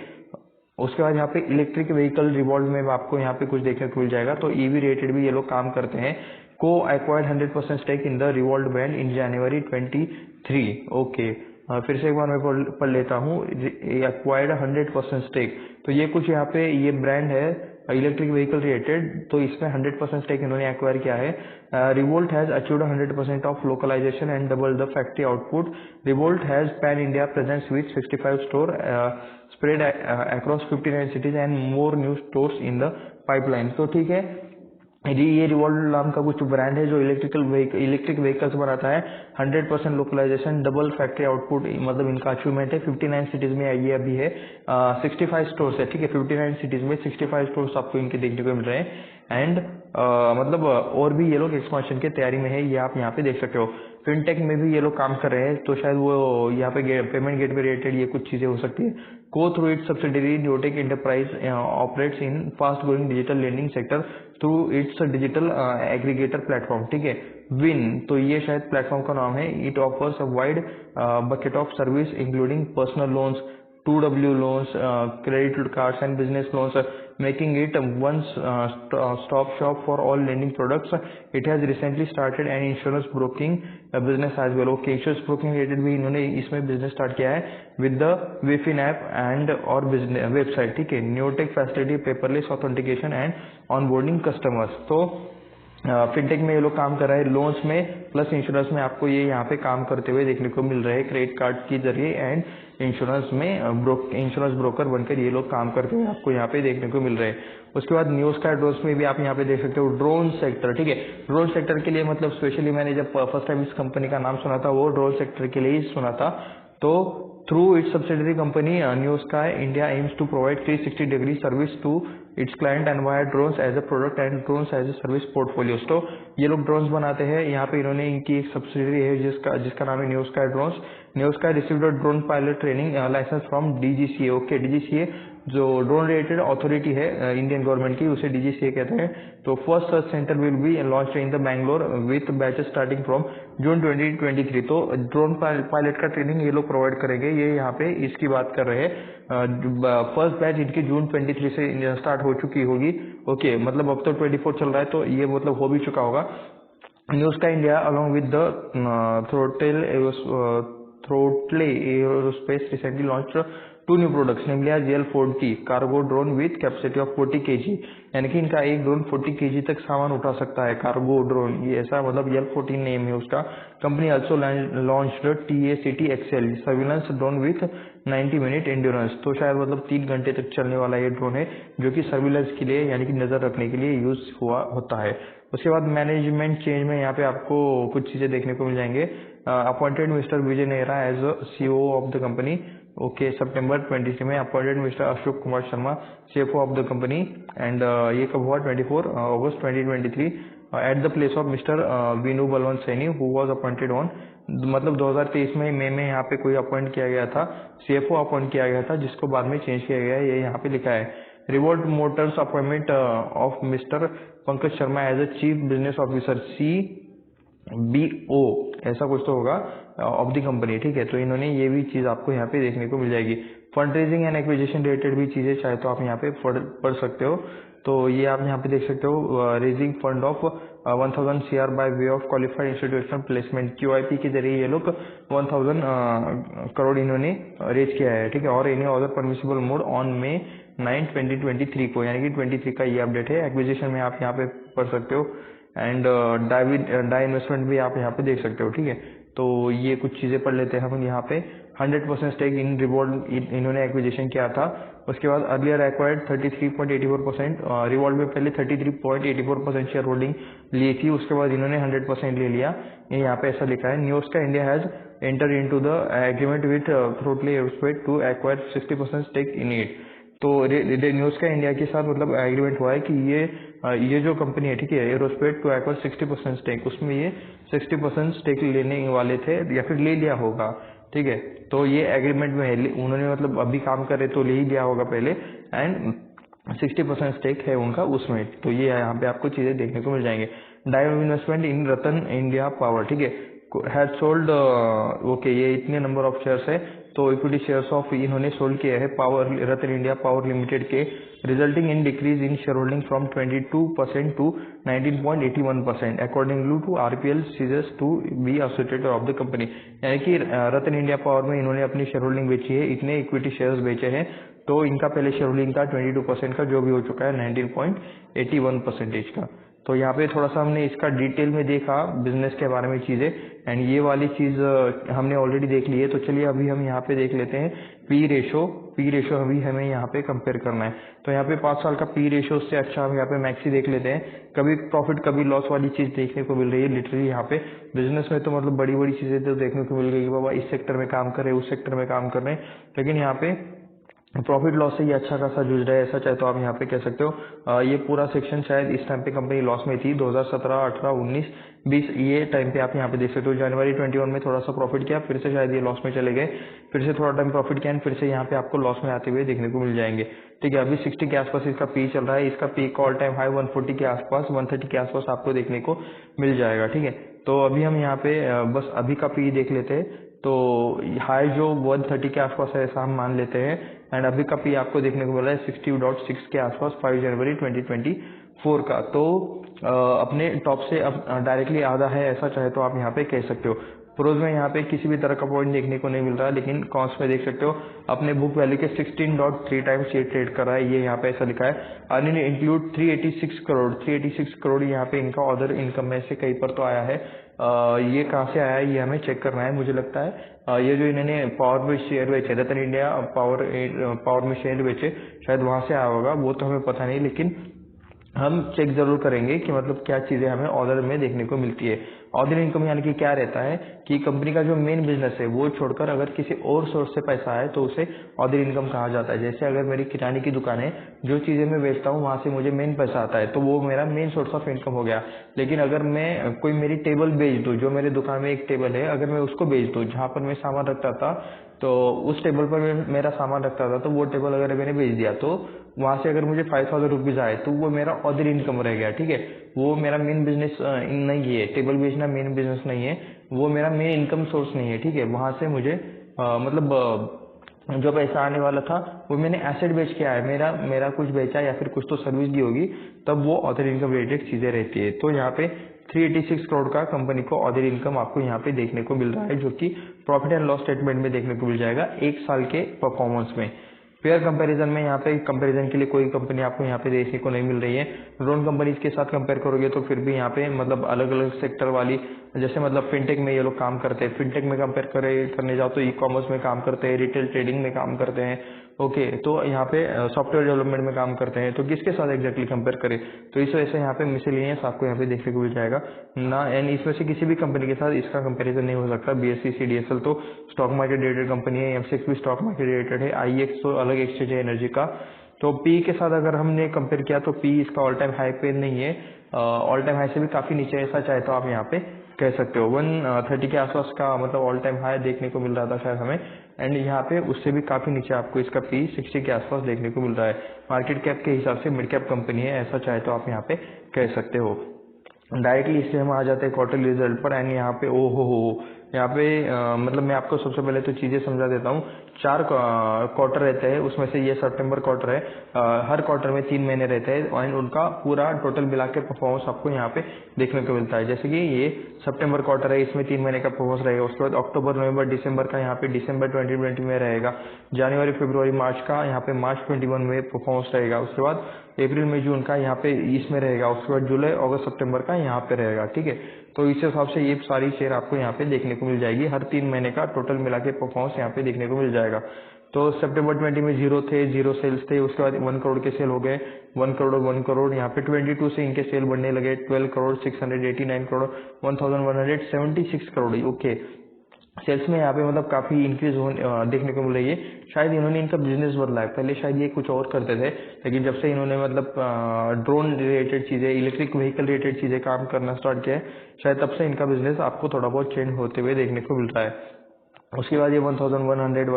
उसके बाद यहाँ पे इलेक्ट्रिक व्हीकल रिवॉल्व में आपको यहाँ पे कुछ देखने को मिल जाएगा, तो ईवी रिलेटेड भी ये लोग काम करते हैं। को acquired 100% stake in the Revolve brand in January 23। ओके, फिर से एक बार मैं पढ़ लेता हूँ, एक्वायर्ड 100% स्टेक, तो ये कुछ यहाँ पे ये ब्रांड है इलेक्ट्रिक व्हीकल रिलेटेड, तो इसमें 100% स्टेक इन्होंने एक्वायर किया है। Revolt has achieved 100% of localisation and double the factory output. Revolt has pan India presence with 65 store spread across 59 cities and more new stores in the pipeline. तो ठीक है, ये revolt नाम का कुछ ब्रांड है जो इलेक्ट्रिक व्हीकल्स बनाता है, 100% लोकलाइजेशन, डबल फैक्ट्री आउटपुट, मतलब इनका अचीवमेंट है। 59 सिटीज में ये अभी है, 65 स्टोर्स है, ठीक है, 59 सिटीज में 65 स्टोर्स आपको इनके देखने को मिल रहे हैं। एंड मतलब और भी ये लोग एक्सपांशन की तैयारी में है, ये आप यहाँ पे देख सकते हो। फिनटेक में भी ये लोग काम कर रहे हैं, तो शायद वो यहाँ पे पेमेंट गेटवे रिलेटेड ये कुछ चीजें हो सकती है। Go through its subsidiary Newtech enterprise operates in fast growing digital lending sector through it's digital aggregator platform, ठीक है, विन, तो ये शायद प्लेटफॉर्म का नाम है। It offers a wide bucket of service including personal loans, 2W loans, credit cards and business loans, making it one stop shop for all lending products. It has recently started an insurance broking business as well. Okay, insurance broking related भी इन्होंने इसमें business start किया है with the Wifin app and और business website, ठीक है, Neotech facility paperless authentication and onboarding customers। तो fintech में ये लोग काम कर रहे हैं, लोन्स में प्लस इंश्योरेंस में आपको ये यहाँ पे काम करते हुए देखने को मिल रहे हैं, क्रेडिट कार्ड के जरिए एंड इंश्योरेंस में इंश्योरेंस ब्रोकर बनकर ये लोग काम करते हुए आपको यहाँ पे देखने को मिल रहे हैं। उसके बाद न्यूज का ड्रोन्स में भी आप यहाँ पे देख सकते हो, ड्रोन सेक्टर, ठीक है, ड्रोन सेक्टर के लिए मतलब स्पेशली मैंने जब फर्स्ट टाइम इस कंपनी का नाम सुना था वो ड्रोन सेक्टर के लिए ही सुना था। तो through its subsidiary company New Sky India aims to provide 360 degree service to its client enviro drones as a product and drones as a service portfolios. तो ये लोग ड्रोन्स बनाते हैं। यहाँ पे इन्होंने इनकी एक सब्सिडरी है जिसका नाम है New Sky drones. New Sky received a drone pilot training licence from DGCA. Okay, DGCA जो ड्रोन रिलेटेड अथॉरिटी है इंडियन गवर्नमेंट की, उसे डीजीसीए कहते हैं। तो first search centre will be launch in the Bangalore with batches starting from June 2023। तो drone pilot का training ये लोग प्रोवाइड करेंगे। ये यहाँ पे इसकी बात कर रहे हैं। फर्स्ट बैच इनकी जून 23 से स्टार्ट हो चुकी होगी। ओके, मतलब अब तो 24 चल रहा है, तो ये मतलब हो भी चुका होगा। New Sky India along with the Throttle Aerospace recently launched two new products, namely as GL40 cargo drone with capacity of 40 kg। यानी कि इनका एक ड्रोन 40 kg तक सामान उठा सकता है, कार्गो ड्रोन। ये ऐसा मतलब GL40 नेम है उसका। Company also launched TACT XL surveillance drone with 90 minute endurance. तो शायद मतलब 3 घंटे तक चलने वाला ये ड्रोन है, जो कि सर्विलेंस के लिए यानी कि नजर रखने के लिए यूज होता है। उसके बाद मैनेजमेंट चेंज में यहाँ पे आपको कुछ चीजें देखने को मिल जाएंगे। Appointed mister Vijay Nehra as CEO of the company. Okay, सितंबर 23 में appointed mister Ashok Kumar Sharma CFO of the company. And ये कब हुआ? 24 अगस्त 2023 at the place of mister Vinu Balwant Saini who was appointed on, मतलब 2023 में मई में यहाँ पे कोई अपॉइंट किया गया था, सीएफओ अपॉइंट किया गया था, जिसको बाद में चेंज किया गया है। ये यहाँ पे लिखा है। Revolt Motors appointment of mister Pankaj Sharma as a chief business officer CBO, ऐसा कुछ तो होगा, ऑफ द कंपनी। ठीक है, तो इन्होंने ये भी चीज आपको यहाँ पे देखने को मिल जाएगी। Fund raising and acquisition related भी चीजें चाहे तो आप यहाँ पे पढ़ सकते हो। तो ये आप यहाँ पे देख सकते हो, raising fund of 1000 CR by way of qualified institutional placement, QIP के जरिए ये लोग 1000 करोड़ इन्होंने रेज किया है। ठीक है, और इन्हें order permissible mode on May 9, 2023 को, यानी कि 23 का ये अपडेट है। एक्विजिशन में आप यहाँ पे पढ़ सकते हो। एंड डाई इन्वेस्टमेंट भी आप यहाँ पे देख सकते हो। ठीक है, तो ये कुछ चीजें पढ़ लेते हैं हम यहाँ पे। 100% स्टेक इन रिवॉल्ट इन्होंने एक्विजिशन किया था। उसके बाद अर्लियर एक्वायर्ड 33.84%, रिवॉल्ट में पहले 33.84% शेयर होल्डिंग ली थी, उसके बाद इन्होंने 100% ले लिया। ये यहाँ पे ऐसा लिखा है। न्यूज का India has enter into the agreement with Throttle Aerospace to acquire 60% stake in it. तो न्यूज का इंडिया के साथ मतलब एग्रीमेंट हुआ है कि ये जो कंपनी है, ठीक है, एरोस्पेस टू एक्वायर 60% स्टेक, उसमें ये 60% स्टेक लेने वाले थे या फिर ले लिया होगा। ठीक है, तो ये एग्रीमेंट में है, उन्होंने मतलब अभी काम करे तो ले ही लिया होगा पहले, एंड 60% स्टेक है उनका उसमें। तो ये यहाँ पे आपको चीजें देखने को मिल जाएंगे। डायरेक्ट इन्वेस्टमेंट इन रतन इंडिया पावर, ठीक है, हैज सोल्ड, ओके, ये इतने नंबर ऑफ शेयर्स है, तो इक्विटी शेयर्स ऑफ इन्होंने सोल्ड किया है power Ratan India power limited के, resulting in decrease in share holding from 22% to 19.81% accordingly to RPL सीजर्स to be associated of the company. यानी कि रतन इंडिया पावर में इन्होंने अपनी शेयर होल्डिंग बेची है, इतने इक्विटी शेयर्स बेचे हैं, तो इनका पहले शेयर होल्डिंग था 22% का, जो भी हो चुका है 19.81% का। तो यहाँ पे थोड़ा सा हमने इसका डिटेल में देखा बिजनेस के बारे में चीजें, एंड ये वाली चीज हमने ऑलरेडी देख ली है। तो चलिए अभी हम यहाँ पे देख लेते हैं पी रेशो अभी हमें यहाँ पे कंपेयर करना है। तो यहाँ पे 5 साल का पी रेशो से अच्छा हम यहाँ पे मैक्सी देख लेते हैं। कभी प्रॉफिट कभी लॉस वाली चीज देखने को मिल रही है लिटरली यहाँ पे। बिजनेस में तो मतलब बड़ी बड़ी चीजें तो देखने को मिल गई कि बाबा इस सेक्टर में काम कर रहे हैं, उस सेक्टर में काम कर रहे हैं, लेकिन यहाँ पे प्रॉफिट लॉस से ये अच्छा खासा जूझ रहा है, ऐसा चाहे तो आप यहाँ पे कह सकते हो। ये पूरा सेक्शन शायद इस टाइम पे कंपनी लॉस में थी, 2017, 18, 19, 20 ये टाइम पे आप यहाँ पे देख सकते हो। जनवरी 21 में थोड़ा सा प्रॉफिट किया, फिर से शायद ये लॉस में चले गए, फिर से थोड़ा टाइम प्रॉफिट किया, फिर से यहाँ पे आपको लॉस में आते हुए देखने को मिल जाएंगे। ठीक है, अभी 60 के आसपास इसका पी चल रहा है, इसका पी ऑल टाइम हाई 140 के आसपास, 130 के आसपास आपको देखने को मिल जाएगा। ठीक है, तो अभी हम यहाँ पे बस अभी का पी देख लेते हैं। तो हाई जो 130 के आसपास है ऐसा हम मान लेते हैं, एंड अभी का पी आपको देखने को मिला है 60.6 के आसपास 5 जनवरी 2024 का। तो अपने टॉप से अब डायरेक्टली आधा है, ऐसा चाहे तो आप यहाँ पे कह सकते हो। प्रोज में यहाँ पे किसी भी तरह का पॉइंट देखने को नहीं मिल रहा है, लेकिन कॉस्ट में देख सकते हो अपने बुक वैल्यू के 16.3 टाइम्स ये ट्रेड कर रहा है। ये यहाँ पे ऐसा लिखा है। अर्निंग इंक्लूड 386 करोड़ यहाँ पे इनका ऑर्डर इनकम में से कहीं पर तो आया है। ये कहाँ से आया है ये हमें चेक करना है। मुझे लगता है ये जो इन्होंने पावर में शेयर बेचे, रतन इंडिया पावर में शेयर बेचे, शायद वहां से आया होगा, वो तो हमें पता नहीं, लेकिन हम चेक जरूर करेंगे कि मतलब क्या चीजें हमें ऑर्डर में देखने को मिलती है। ऑर्डिनरी इनकम यानी कि क्या रहता है कि कंपनी का जो मेन बिजनेस है वो छोड़कर अगर किसी और सोर्स से पैसा आए तो उसे ऑर्डिनरी इनकम कहा जाता है। जैसे अगर मेरी किराने की दुकान है, जो चीज़ें मैं बेचता हूँ वहाँ से मुझे मेन पैसा आता है तो वो मेरा मेन सोर्स ऑफ इनकम हो गया। लेकिन अगर मैं कोई मेरी टेबल बेच दूँ, जो मेरे दुकान में एक टेबल है, अगर मैं उसको बेच दूँ जहाँ पर मैं सामान रखता था, तो उस टेबल पर मैं मेरा सामान रखता था, तो वो टेबल अगर मैंने बेच दिया तो वहाँ से अगर मुझे 5000 रुपीज़ आए तो वो मेरा ऑर्डिनरी इनकम रह गया। ठीक है, वो मेरा मेन बिजनेस नहीं है, टेबल बेचना मेन बिजनेस नहीं है, वो मेरा मेन इनकम सोर्स नहीं है। ठीक है, वहाँ से मुझे जो पैसा आने वाला था वो मैंने एसेट बेच के आया, मेरा कुछ बेचा या फिर कुछ तो सर्विस दी होगी, तब वो ऑर्डिनरी इनकम रिलेटेड चीज़ें रहती है। तो यहाँ पे 386 करोड़ का कंपनी को ऑर्डिनरी इनकम आपको यहाँ पे देखने को मिल रहा है, जो कि प्रॉफिट एंड लॉस स्टेटमेंट में देखने को मिल जाएगा एक साल के परफॉर्मेंस में। पेयर कंपैरिजन में यहाँ पे कंपैरिजन के लिए कोई कंपनी आपको यहाँ पे देखने को नहीं मिल रही है। ड्रोन कंपनीज के साथ कंपेयर करोगे तो फिर भी यहाँ पे मतलब अलग अलग सेक्टर वाली, जैसे मतलब फिनटेक में ये लोग काम करते हैं, फिनटेक में कंपेयर करने जाओ तो ई कॉमर्स में काम करते हैं, रिटेल ट्रेडिंग में काम करते हैं। ओके, तो यहाँ पे सॉफ्टवेयर डेवलपमेंट में काम करते हैं, तो किसके साथ एग्जैक्टली कंपेयर करें, तो इस वजह से यहाँ पे मिसलेनियस आपको यहाँ पे देखने को मिल जाएगा ना। एंड इसमें से किसी भी कंपनी के साथ इसका कंपैरिजन नहीं हो सकता। बीएसई सीडीएसएल तो स्टॉक मार्केट रिलेटेड कंपनी है, एमसीएक्स भी स्टॉक मार्केट रिलेटेड है, आईएक्स तो अलग एक्सचेंज है एनर्जी का। तो पी के साथ अगर हमने कंपेयर किया तो पी इसका ऑल टाइम हाई पे नहीं है, ऑल टाइम हाई से भी काफी नीचे, ऐसा चाहे तो आप यहाँ पे कह सकते हो। 130 के आसपास का मतलब ऑल टाइम हाई देखने को मिल रहा था शायद हमें, एंड यहाँ पे उससे भी काफी नीचे आपको इसका पी 60 के आसपास देखने को मिल रहा है। मार्केट कैप के हिसाब से मिड कैप कंपनी है, ऐसा चाहे तो आप यहाँ पे कह सकते हो। डायरेक्टली इससे हम आ जाते हैं क्वार्टरली रिजल्ट पर, एंड यहाँ पे ओ हो यहाँ पे मतलब मैं आपको सबसे पहले तो चीजें समझा देता हूँ। 4 क्वार्टर रहते हैं, उसमें से ये सितंबर क्वार्टर है। हर क्वार्टर में 3 महीने रहते हैं एंड उनका पूरा टोटल मिला के परफॉर्मेंस आपको यहाँ पे देखने को मिलता है। जैसे कि ये सितंबर क्वार्टर है, इसमें 3 महीने का परफॉर्मेंस रहेगा। उसके बाद अक्टूबर नवंबर दिसंबर का यहाँ पे दिसंबर 2020 में रहेगा। जनवरी फरवरी मार्च का यहाँ पे मार्च 21 में परफॉर्मेंस रहेगा। उसके बाद अप्रैल मई जून का यहाँ पे इसमें रहेगा। उसके बाद जुलाई अगस्त सितंबर का यहाँ पे रहेगा। ठीक है, तो इस हिसाब से ये सारी शेयर आपको यहाँ पे देखने को मिल जाएगी। हर 3 महीने का टोटल मिला के परफॉर्मेंस यहाँ पे देखने को मिल जाएगा। तो सितंबर 20 में 0 थे, 0 सेल्स थे। उसके बाद 1 करोड़ के सेल हो गए, 1 करोड़ 1 करोड़। यहाँ पे 22 से इनके सेल बढ़ने लगे, 12 करोड़ 689 करोड़ 1176 करोड़। ओके, सेल्स में यहाँ पे मतलब काफी इंक्रीज देखने को मिल रही है। शायद इन्होंने इनका बिजनेस बदला है, पहले शायद ये कुछ और करते थे, लेकिन जब से इन्होंने मतलब ड्रोन रिलेटेड चीजें, इलेक्ट्रिक व्हीकल रिलेटेड चीजें काम करना स्टार्ट किया है, शायद तब से इनका बिजनेस आपको थोड़ा बहुत चेंज होते हुए देखने को मिल रहा है। उसके बाद ये 1100, 1100,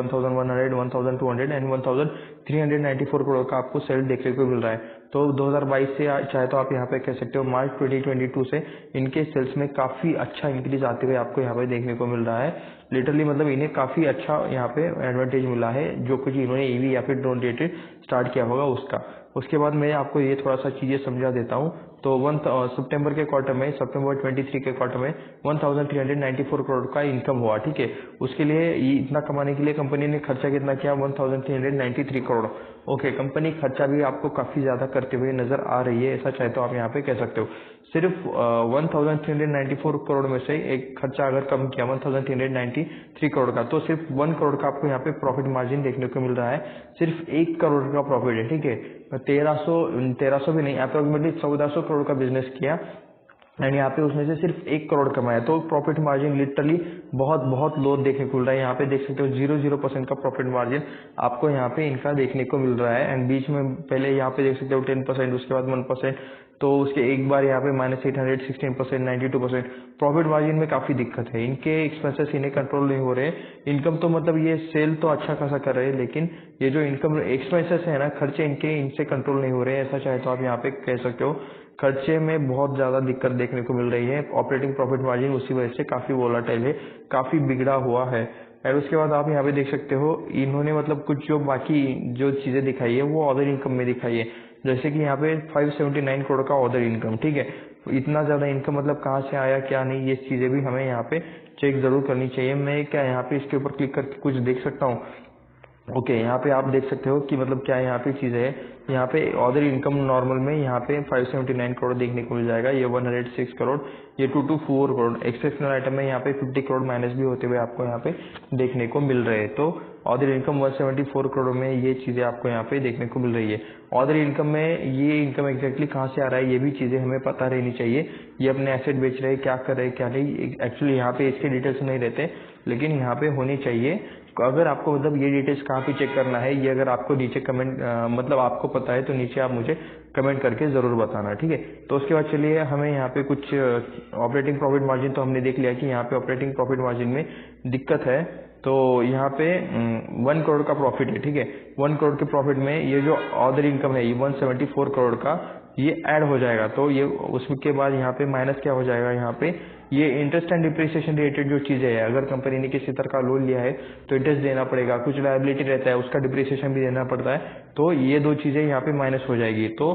1200 एंड 1394 करोड़ का आपको सेल देखने को मिल रहा है। तो 2022 से चाहे तो आप यहाँ पे कह सकते हो मार्च 2022 से इनके सेल्स में काफी अच्छा इंक्रीज आते हुए आपको यहाँ पे देखने को मिल रहा है। लिटरली मतलब इन्हें काफी अच्छा यहाँ पे एडवांटेज मिला है, जो कुछ इन्होंने ईवी या फिर ड्रोन रिलेटेड स्टार्ट किया होगा उसका। उसके बाद मैं आपको ये थोड़ा सा चीजें समझा देता हूँ। तो सितंबर के क्वार्टर में, सितंबर 23 के क्वार्टर में 1394 करोड़ का इनकम हुआ। ठीक है, उसके लिए इतना कमाने के लिए कंपनी ने खर्चा कितना किया, 1393 करोड़। ओके, कंपनी खर्चा भी आपको काफी ज्यादा करते हुए नजर आ रही है, ऐसा चाहे तो आप यहाँ पे कह सकते हो। सिर्फ 1394 करोड़ में से एक खर्चा अगर कम किया 1393 करोड़ का, तो सिर्फ 1 करोड़ का आपको यहाँ पे प्रॉफिट मार्जिन देखने को मिल रहा है। सिर्फ 1 करोड़ का प्रॉफिट है। ठीक है, 1300 भी नहीं, अप्रोक्सीमेटली 1400 करोड़ का बिजनेस किया एंड यहाँ पे उसमें से सिर्फ 1 करोड़ कमाया, तो प्रॉफिट मार्जिन लिटरली बहुत बहुत लो देखने को मिल रहा है। यहाँ पे देख सकते हो 0% का प्रॉफिट मार्जिन आपको यहाँ पे इनका देखने को मिल रहा है। एंड बीच में पहले यहाँ पे देख सकते हो 10%, उसके बाद 1%, तो उसके एक बार यहाँ पे -800, 16%, 92%। प्रॉफिट मार्जिन में काफी दिक्कत है, इनके एक्सपेंसेस इन्हें कंट्रोल नहीं हो रहे। इनकम तो मतलब ये सेल तो अच्छा खासा कर रहे हैं, लेकिन ये जो इनकम एक्सपेंसेस है ना, खर्चे इनसे कंट्रोल नहीं हो रहे हैं, ऐसा चाहे तो आप यहाँ पे कह सकते हो। खर्चे में बहुत ज्यादा दिक्कत देखने को मिल रही है। ऑपरेटिंग प्रॉफिट मार्जिन उसी वजह से काफी वोलाटाइल है, काफी बिगड़ा हुआ है। और उसके बाद आप यहाँ पे देख सकते हो इन्होंने मतलब कुछ जो बाकी जो चीजें दिखाई है वो अदर इनकम में दिखाई है। जैसे कि यहाँ पे 579 करोड़ का अदर इनकम। ठीक है, इतना ज्यादा इनकम मतलब कहाँ से आया क्या नहीं, ये चीजें भी हमें यहाँ पे चेक जरूर करनी चाहिए। मैं क्या यहाँ पे इसके ऊपर क्लिक करके कुछ देख सकता हूँ। ओके, यहाँ पे आप देख सकते हो कि मतलब क्या यहाँ पे चीज है। यहाँ पे अदर इनकम नॉर्मल में यहाँ पे 579 करोड़ देखने को मिल जाएगा, ये 106 करोड़, ये 224 करोड़। एक्सेप्शनल आइटम में यहाँ पे 50 करोड़ माइनस भी होते हुए आपको यहाँ पे देखने को मिल रहे हैं। तो अदर इनकम 174 करोड़ में ये चीज़ें आपको यहाँ पे देखने को मिल रही है। अदर इनकम में ये इनकम एग्जैक्टली कहाँ से आ रहा है ये भी चीज़ें हमें पता रहनी चाहिए। ये अपने एसेट बेच रहे हैं, क्या कर रहे हैं क्या नहीं, एक्चुअली यहाँ पे इसके डिटेल्स नहीं रहते, लेकिन यहाँ पे होनी चाहिए। अगर आपको मतलब ये डिटेल्स कहाँ पे चेक करना है, ये अगर आपको नीचे कमेंट मतलब आपको पता है तो नीचे आप मुझे कमेंट करके ज़रूर बताना, ठीक है। तो उसके बाद चलिए हमें यहाँ पे कुछ ऑपरेटिंग प्रॉफिट मार्जिन तो हमने देख लिया कि यहाँ पे ऑपरेटिंग प्रॉफिट मार्जिन में दिक्कत है। तो यहाँ पे 1 करोड़ का प्रॉफिट है, ठीक है। 1 करोड़ के प्रॉफिट में ये जो अदर इनकम है ये 174 करोड़ का ये ऐड हो जाएगा। तो ये उसके बाद यहाँ पे माइनस क्या हो जाएगा, यहाँ पे ये इंटरेस्ट एंड डिप्रिसिएशन रिलेटेड जो चीज़ें है, अगर कंपनी ने किसी तरह का लोन लिया है तो इंटरेस्ट देना पड़ेगा, कुछ लायबिलिटी रहता है उसका डिप्रिसिएशन भी देना पड़ता है, तो ये दो चीज़ें यहाँ पे माइनस हो जाएगी। तो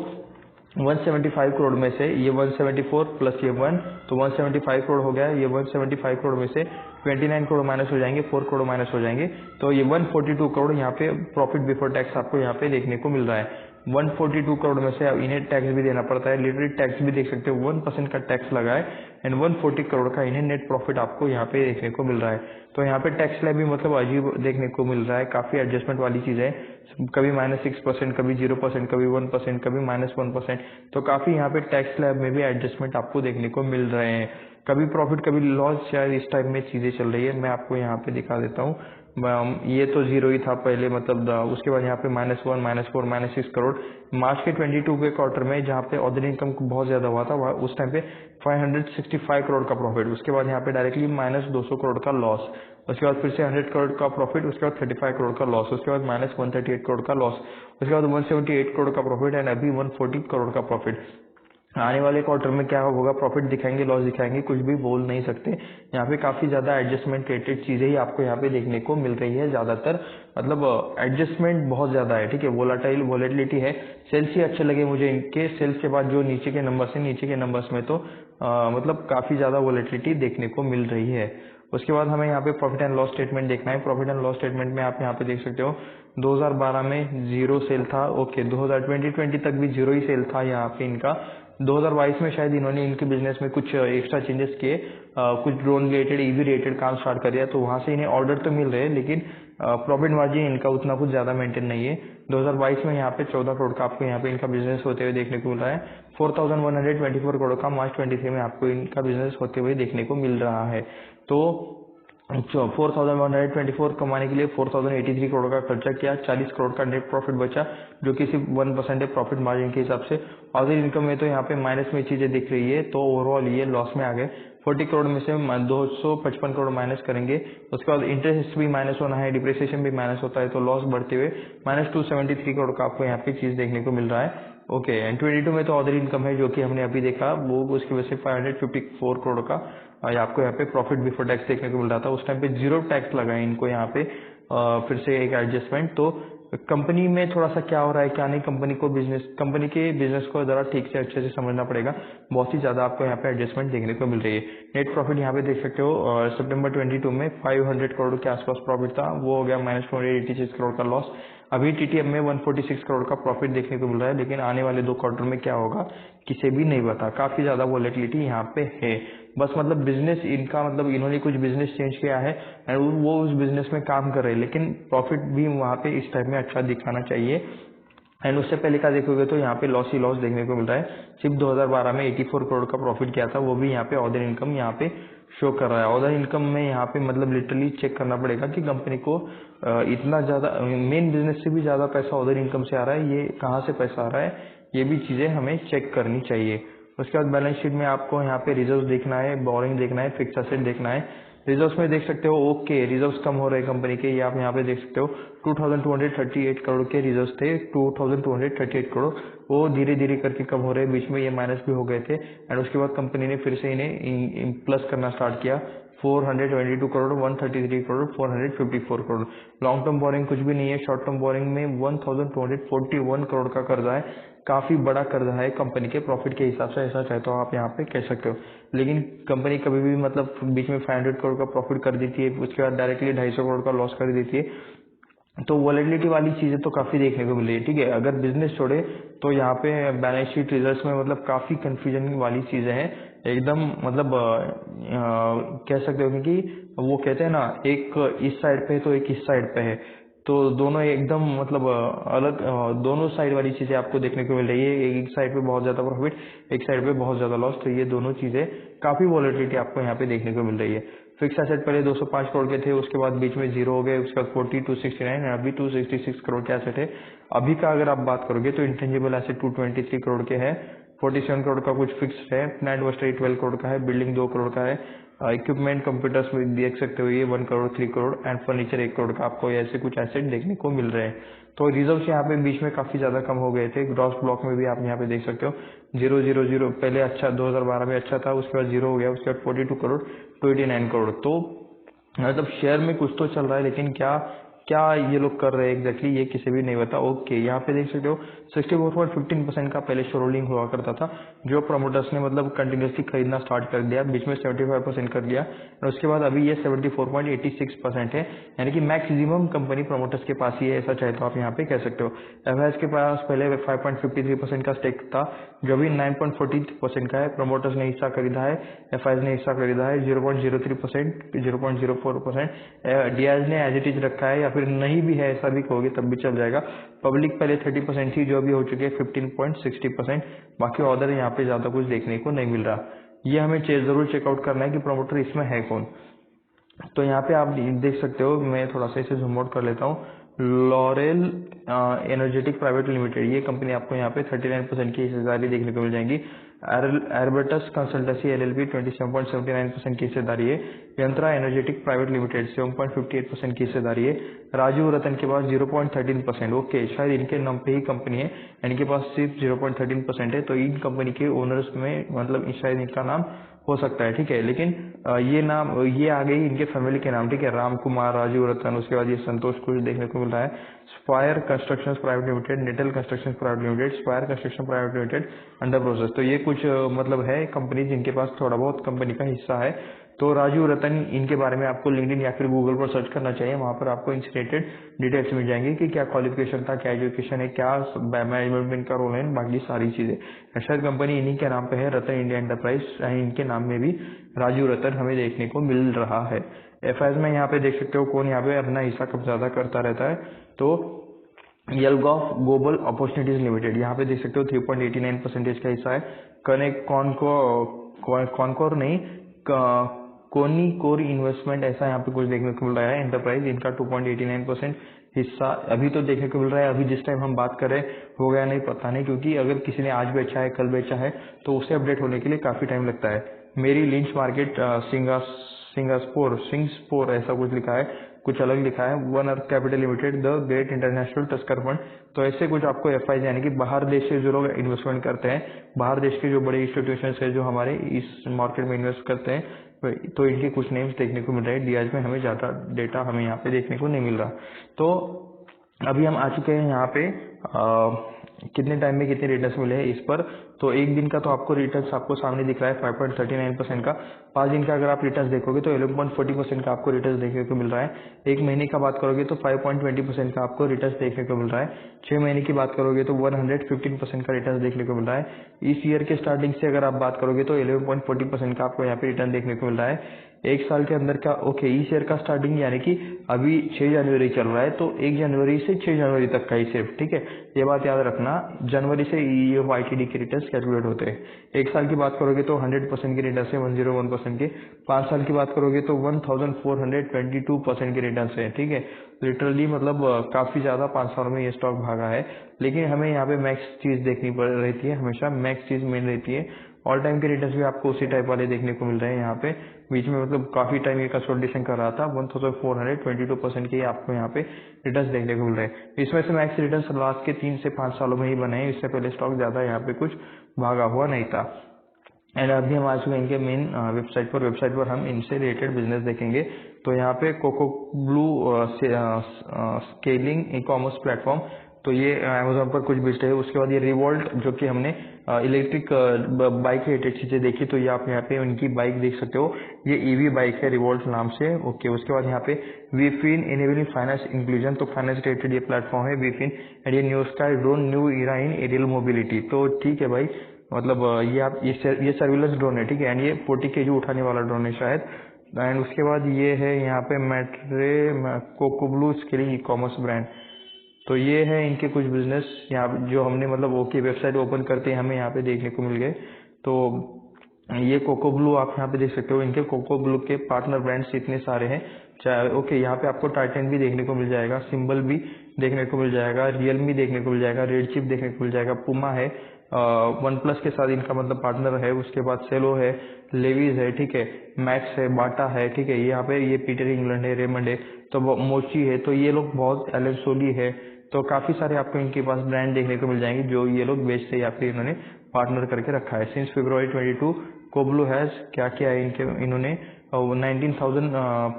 175 करोड़ में से ये 174 प्लस ये 1 तो 175 करोड़ हो गया। ये 175 करोड़ में से 29 करोड़ माइनस हो जाएंगे, 4 करोड़ माइनस हो जाएंगे, तो ये 142 करोड़ यहाँ पे प्रॉफिट बिफोर टैक्स आपको यहाँ पे देखने को मिल रहा है। 142 करोड़ में से इन्हें टैक्स भी देना पड़ता है, लिटरली टैक्स भी देख सकते हो 1% का टैक्स लगा है, एंड 140 करोड़ का इन्हें नेट प्रॉफिट आपको यहाँ पे देखने को मिल रहा है। तो यहाँ पे टैक्स स्लैब भी मतलब अजीब देखने को मिल रहा है, काफी एडजस्टमेंट वाली चीज है, कभी -6%, कभी 0%, कभी 1%, कभी -1%, तो काफी यहाँ पे टैक्स स्लैब में भी एडजस्टमेंट आपको देखने को मिल रहे हैं। कभी प्रॉफिट कभी लॉस, शायद इस टाइप में चीजें चल रही है। मैं आपको यहाँ पे दिखा देता हूँ, ये तो जीरो ही था पहले, मतलब उसके बाद यहाँ पे -1, -4, -6 करोड़ मार्च के 22 के क्वार्टर में, जहाँ पे अदर इनकम बहुत ज्यादा हुआ था, उस टाइम पे 565 करोड़ का प्रॉफिट, उसके बाद यहाँ पे डायरेक्टली -200 करोड़ का लॉस, उसके बाद फिर से 100 करोड़ का प्रॉफिट, उसके बाद 35 करोड़ का लॉस, उसके बाद -138 करोड़ का लॉस, उसके बाद 178 करोड़ का प्रॉफिट, एंड अभी 140 करोड़ का प्रॉफिट। आने वाले क्वार्टर में क्या होगा, प्रॉफिट दिखाएंगे लॉस दिखाएंगे, कुछ भी बोल नहीं सकते। यहाँ पे काफी ज्यादा एडजस्टमेंट रिलेटेड चीजें ही आपको यहाँ पे देखने को मिल रही है ज्यादातर, मतलब एडजस्टमेंट बहुत ज्यादा है, ठीक है। वोलेटिलिटी है, सेल्स ही अच्छे लगे मुझे इनके, सेल्स के बाद जो नीचे के नंबर्स है, नीचे के नंबर्स में तो मतलब काफी ज्यादा वोलेटिलिटी देखने को मिल रही है। उसके बाद हमें यहाँ पे प्रॉफिट एंड लॉस स्टेटमेंट देखना है। प्रॉफिट एंड लॉस स्टेटमेंट में आप यहाँ पे देख सकते हो 2012 में जीरो सेल था, ओके 2020 तक भी जीरो ही सेल था यहाँ पे इनका। 2022 में शायद इन्होंने इनके बिजनेस में कुछ एक्स्ट्रा चेंजेस किए, कुछ ड्रोन रिलेटेड ईवी रिलेटेड काम स्टार्ट कर दिया, तो वहां से इन्हें ऑर्डर तो मिल रहे हैं, लेकिन प्रॉफिट मार्जिन इनका उतना कुछ ज्यादा मेंटेन नहीं है। 2022 में यहाँ पे 14 करोड़ का आपको यहाँ पे इनका बिजनेस होते हुए देखने को मिल रहा है। 4124 करोड़ का मार्च 23 में आपको इनका बिजनेस होते हुए देखने को मिल रहा है। तो 4124 कमाने के लिए 4083 करोड़ का खर्चा किया, 40 करोड़ का नेट प्रॉफिट बचा, जो कि सिर्फ 1% है प्रॉफिट मार्जिन के हिसाब से। अदर इनकम में तो यहाँ पे माइनस में चीजें दिख रही है, तो ओवरऑल ये लॉस में आ गए। 40 करोड़ में से 255 करोड़ माइनस करेंगे, उसके बाद इंटरेस्ट भी माइनस होना है, डिप्रिसिएशन भी माइनस होता है, तो लॉस बढ़ते हुए -273 करोड़ का आपको यहाँ पे चीज देखने को मिल रहा है। ओके, एंड 22 में तो अदर इनकम है जो कि हमने अभी देखा, वो उसकी वजह से 554 करोड़ का आपको यहाँ पे प्रॉफिट बिफोर टैक्स देखने को मिल रहा था। उस टाइम पे जीरो टैक्स लगा है इनको यहाँ पे, फिर से एक एडजस्टमेंट। तो कंपनी में थोड़ा सा क्या हो रहा है क्या नहीं, कंपनी के बिजनेस को जरा ठीक से अच्छे से समझना पड़ेगा। बहुत ही ज्यादा आपको यहाँ पे एडजस्टमेंट देखने को मिल रही है। नेट प्रॉफिट यहाँ पे देख सकते हो, सितंबर 22 में 500 करोड़ के आसपास प्रॉफिट था, वो हो गया -486 करोड़ का लॉस। अभी टीटीएम में 146 करोड़ का प्रॉफिट देखने को मिल रहा है, लेकिन आने वाले 2 क्वार्टर में क्या होगा किसे भी नहीं पता। काफी ज्यादा वोलेटिलिटी यहाँ पे है, बस मतलब बिजनेस इनका, मतलब इन्होंने कुछ बिजनेस चेंज किया है एंड वो उस बिजनेस में काम कर रहे हैं, लेकिन प्रॉफिट भी वहाँ पे इस टाइम में अच्छा दिखाना चाहिए। एंड उससे पहले का देखोगे तो यहाँ पे लॉस ही लॉस देखने को मिल रहा है। सिर्फ 2012 में 84 करोड़ का प्रॉफिट किया था, वो भी यहाँ पे अदर इनकम यहाँ पे शो कर रहा है। अदर इनकम में यहाँ पे मतलब लिटरली चेक करना पड़ेगा कि कंपनी को इतना ज्यादा मेन बिजनेस से भी ज्यादा पैसा अदर इनकम से आ रहा है, ये कहाँ से पैसा आ रहा है, ये भी चीजें हमें चेक करनी चाहिए। उसके बाद बैलेंस शीट में आपको यहाँ पे रिजर्व देखना है, बोरिंग देखना है, फिक्स एसेट देखना है। रिजर्व्स में देख सकते हो, ओके रिजर्व्स कम हो रहे हैं कंपनी के, ये आप यहाँ पे देख सकते हो 2238 करोड़ के रिजर्व्स थे, 2238 करोड़, वो धीरे धीरे करके कम हो रहे हैं, बीच में ये माइनस भी हो गए थे, एंड उसके बाद कंपनी ने फिर से इन्हें प्लस करना स्टार्ट किया। 422 crore, 133 crore, 454 crore. Long term borrowing कुछ भी नहीं है, शॉर्ट टर्म बोरिंग में 1241 करोड़ का कर्जा है, काफी बड़ा कर्जा है कंपनी के प्रॉफिट के हिसाब से, ऐसा चाहे तो आप यहाँ पे कह सकते हो। लेकिन कंपनी कभी भी मतलब बीच में 500 करोड़ का प्रॉफिट कर देती है, उसके बाद डायरेक्टली 250 करोड़ का लॉस कर देती है, तो वॉलेटिलिटी वाली चीजें तो काफी देखने को मिल रही है, ठीक है। अगर बिजनेस छोड़े तो यहाँ पे बैलेंस शीट रिजल्ट्स में मतलब काफी कंफ्यूजन वाली चीजें हैं, एकदम मतलब कह सकते हो कि वो कहते हैं ना, एक इस साइड पे है तो एक इस साइड पे है, तो दोनों एकदम मतलब अलग दोनों साइड वाली चीजें आपको देखने को मिल रही है। एक साइड पे बहुत ज्यादा प्रॉफिट, एक साइड पे बहुत ज्यादा लॉस, तो ये दोनों चीजें काफी वॉलेटिलिटी आपको यहाँ पे देखने को मिल रही है। फिक्स एसेट पहले 205 करोड़ के थे, उसके बाद बीच में जीरो हो गए, उसके बाद 4269, अभी 266 करोड़ के एसेट है। अभी का अगर आप बात करोगे तो इंटेंजिबल एसेट 223 करोड़ के है, 47 करोड़ का कुछ फिक्स है, प्लांट मशीनरी 12 करोड़ का है, बिल्डिंग 2 करोड़ का है, इक्विपमेंट कंप्यूटर्स में देख सकते हो ये 1 करोड़ 3 करोड़ एंड फर्नीचर 1 करोड़ का आपको ऐसे कुछ एसेट देखने को मिल रहे हैं। तो रिजर्व यहाँ पे बीच में काफी ज्यादा कम हो गए थे। ग्रॉस ब्लॉक में भी आप यहाँ पे देख सकते हो 000 पहले अच्छा 2012 में अच्छा था, उसके बाद जीरो हो गया, उसके बाद 42 करोड़ 289 करोड़। तो मतलब शेयर में कुछ तो चल रहा है, लेकिन क्या क्या ये लोग कर रहे हैं एग्जैक्टली ये किसी भी नहीं पता। ओके, यहाँ पे देख सकते हो 64.15% का पहले शेयर होल्डिंग हुआ करता था, जो प्रमोटर्स ने मतलब कंटिन्यूसली खरीदना स्टार्ट कर दिया, बीच में 75% कर दिया और उसके बाद अभी ये 74.86% है, यानी कि मैक्सिमम कंपनी प्रमोटर्स के पास ही है, ऐसा चाहे तो आप यहाँ पे कह सकते हो। एफआईएस के पास पहले 5.53% का स्टेक था, जो भी 9.40% का है। प्रमोटर्स ने हिस्सा खरीदा है, एफआईएस ने हिस्सा खरीदा है 0.03%, 0.04%। डीआईएस ने एज इट इज रखा है, या फिर नहीं भी है ऐसा भी कहोगे तब भी चल जाएगा। पब्लिक पहले 30% थी, जो भी हो चुकी है 15.60%। बाकी ऑर्डर यहाँ पे ज्यादा कुछ देखने को नहीं मिल रहा। ये हमें जरूर चेकआउट करना है कि प्रमोटर इसमें है कौन। तो यहाँ पे आप देख सकते हो, मैं थोड़ा सा इसे जूम आउट कर लेता हूँ। लॉरेल एनर्जेटिक प्राइवेट लिमिटेड, ये कंपनी आपको यहाँ पे 39% की हिस्सेदारी देखने को मिल जाएंगी। एरबेटस कंसल्टेंसी एलएलपी 27.79% की हिस्सेदारी है। यंत्रा एनर्जेटिक प्राइवेट लिमिटेड 7.58% की हिस्सेदारी है। राजीव रतन के पास 0.13%। ओके, शायद इनके नाम पे ही कंपनी है, इनके पास सिर्फ 0.13% है, तो इन कंपनी के ओनर्स में मतलब शायद इनका नाम हो सकता है, ठीक है। लेकिन ये नाम ये आ गई इनके फैमिली के नाम, ठीक है, राम कुमार, राजीव रतन, उसके बाद ये संतोष कुछ देखने को मिल रहा है। Spire construction private limited, Natal construction private limited, Spire construction private limited under process. तो ये कुछ मतलब है कंपनी जिनके पास थोड़ा बहुत कंपनी का हिस्सा है। तो राजीव रतन, इनके बारे में आपको लिंक्डइन या फिर गूगल पर सर्च करना चाहिए, वहां पर आपको इनसे रिलेटेड डिटेल्स मिल जाएंगी कि क्या क्वालिफिकेशन था, क्या एजुकेशन है, क्या मैनेजमेंट में इनका रोल है, बाकी सारी चीजें। शायद कंपनी इन्हीं के नाम पे है, रतन इंडिया एंटरप्राइज, इनके नाम में भी राजीव रतन हमें देखने को मिल रहा है। एफआईएस में यहाँ पे देख सकते हो कौन यहाँ पे अपना हिस्सा कब ज्यादा करता रहता है। तो यलगॉफ ग्लोबल अपॉर्चुनिटीज लिमिटेड, यहाँ पे देख सकते हो 3.89% का हिस्सा है। कॉनकोर नहीं, कोनी कोर इन्वेस्टमेंट, ऐसा यहाँ पे कुछ देखने को मिल रहा है। एंटरप्राइज, इनका 2.89% हिस्सा अभी तो देखने को मिल रहा है। अभी जिस टाइम हम बात कर रहे हैं हो गया नहीं पता नहीं, क्योंकि अगर किसी ने आज बेचा है कल बेचा है तो उसे अपडेट होने के लिए काफी टाइम लगता है। मेरी लिंच मार्केट सिंगापुर ऐसा कुछ लिखा है, कुछ अलग लिखा है। One earth capital limited, the great international tusker fund. तो ऐसे कुछ आपको एफआई यानी कि बाहर देश से जो लोग इन्वेस्टमेंट करते हैं, बाहर देश के जो बड़े इंस्टीट्यूशन है जो हमारे इस मार्केट में इन्वेस्ट करते हैं, तो इनके कुछ नेम्स देखने को मिल रहे हैं। डीआईएस में हमें ज्यादा डेटा हमें यहाँ पे देखने को नहीं मिल रहा। तो अभी हम आ चुके हैं यहाँ पे कितने टाइम में कितने रिटर्न्स मिले हैं इस पर। तो एक दिन का तो आपको रिटर्न्स आपको सामने दिख रहा है 5.39% का। 5 दिन का अगर आप रिटर्न्स देखोगे तो 11.40% का आपको रिटर्न्स देखने को मिल रहा है। एक महीने का बात करोगे तो 5.20% का आपको रिटर्न्स देखने को मिल रहा है। 6 महीने की बात करोगे तो 115% का रिटर्न देखने को मिल रहा है। इस ईयर के स्टार्टिंग से अगर आप बात करोगे तो 11.40% का आपको यहाँ पे रिटर्न देखने को मिल रहा है। एक साल के अंदर का ओके, इस ईयर का स्टार्टिंग यानी कि अभी 6 जनवरी चल रहा है, तो 1 जनवरी से 6 जनवरी तक का ही सिर्फ, ठीक है, ये बात याद रखना। जनवरी से ये YTD के रिटर्न्स कैलकुलेट होते हैं। एक साल की बात करोगे तो 100% के रिटर्न है, 101% के। 5 साल की बात करोगे तो 1422% के रिटर्न है, ठीक है। लिटरली मतलब काफी ज्यादा 5 सालों में ये स्टॉक भागा है। लेकिन हमें यहाँ पे मैक्स चीज देखनी पड़ रहती है, हमेशा मैक्स चीज मेन रहती है। ऑल टाइम के रिटर्न्स भी आपको उसी टाइप वाले देखने को मिल रहे हैं यहाँ पे। बीच में मतलब काफी टाइम ये कंसोलिडेशन कर रहा था, 1422% के आपको यहाँ पे रिटर्न्स देखने को मिल रहे हैं। इसमें से मैक्स रिटर्न्स लास्ट के 3 से 5 सालों में ही बने हैं, इससे पहले स्टॉक ज्यादा यहाँ पे कुछ भागा हुआ नहीं था। एंड अभी हम आ चुके हैं इनके मेन वेबसाइट पर। वेबसाइट पर हम इनसे रिलेटेड बिजनेस देखेंगे। तो यहाँ पे Coco Blue scaling ecommerce platform, तो ये अमेजोन पर कुछ बेचते हैं। उसके बाद ये रिवॉल्ट, जो कि हमने इलेक्ट्रिक बाइक रिलेटेड चीजें देखी, तो ये आप यहाँ पे उनकी बाइक देख सकते हो, ये ईवी बाइक है रिवॉल्ट नाम से। ओके, उसके बाद यहाँ पे वीफिन इनेबलिंग फाइनेंस इंक्लूजन, तो फाइनेंस रिलेटेड ये प्लेटफॉर्म है वीफिन। एंड ये न्यू स्काई ड्रोन न्यू इरा इन एरियल मोबिलिटी। तो ठीक है भाई, मतलब ये आप ये सर्विलेंस ड्रोन है, ठीक है। एंड ये 40 kg उठाने वाला ड्रोन है शायद। एंड उसके बाद ये है यहाँ पे मैट्रे कोकोब्लू स्केलिंग ई कॉमर्स ब्रांड। तो ये है इनके कुछ बिजनेस यहाँ जो हमने मतलब ओके वेबसाइट ओपन करते हैं हमें यहाँ पे देखने को मिल गए। तो ये कोको ब्लू आप यहाँ पे देख सकते हो, इनके कोको ब्लू के पार्टनर ब्रांड्स इतने सारे हैं। चाहे ओके यहाँ पे आपको टाइटन भी देखने को मिल जाएगा, सिंबल भी देखने को मिल जाएगा, रियलमी देखने को मिल जाएगा, रेड चिप देखने को मिल जाएगा, पुमा है, वन प्लस के साथ इनका मतलब पार्टनर है। उसके बाद सेलो है, लेवीज है, ठीक है, मैक्स है, बाटा है, ठीक है। यहाँ पे ये पीटर इंग्लैंड है, रेमंड है, तो मोची है, तो ये लोग बहुत एलेक्सोली है। तो काफी सारे आपको इनके पास ब्रांड देखने को मिल जाएंगे जो ये लोग बेचते या फिर इन्होंने पार्टनर करके रखा है। सिंस फरवरी 22 कोब्लू हैज क्या क्या है इन्होंने 19,000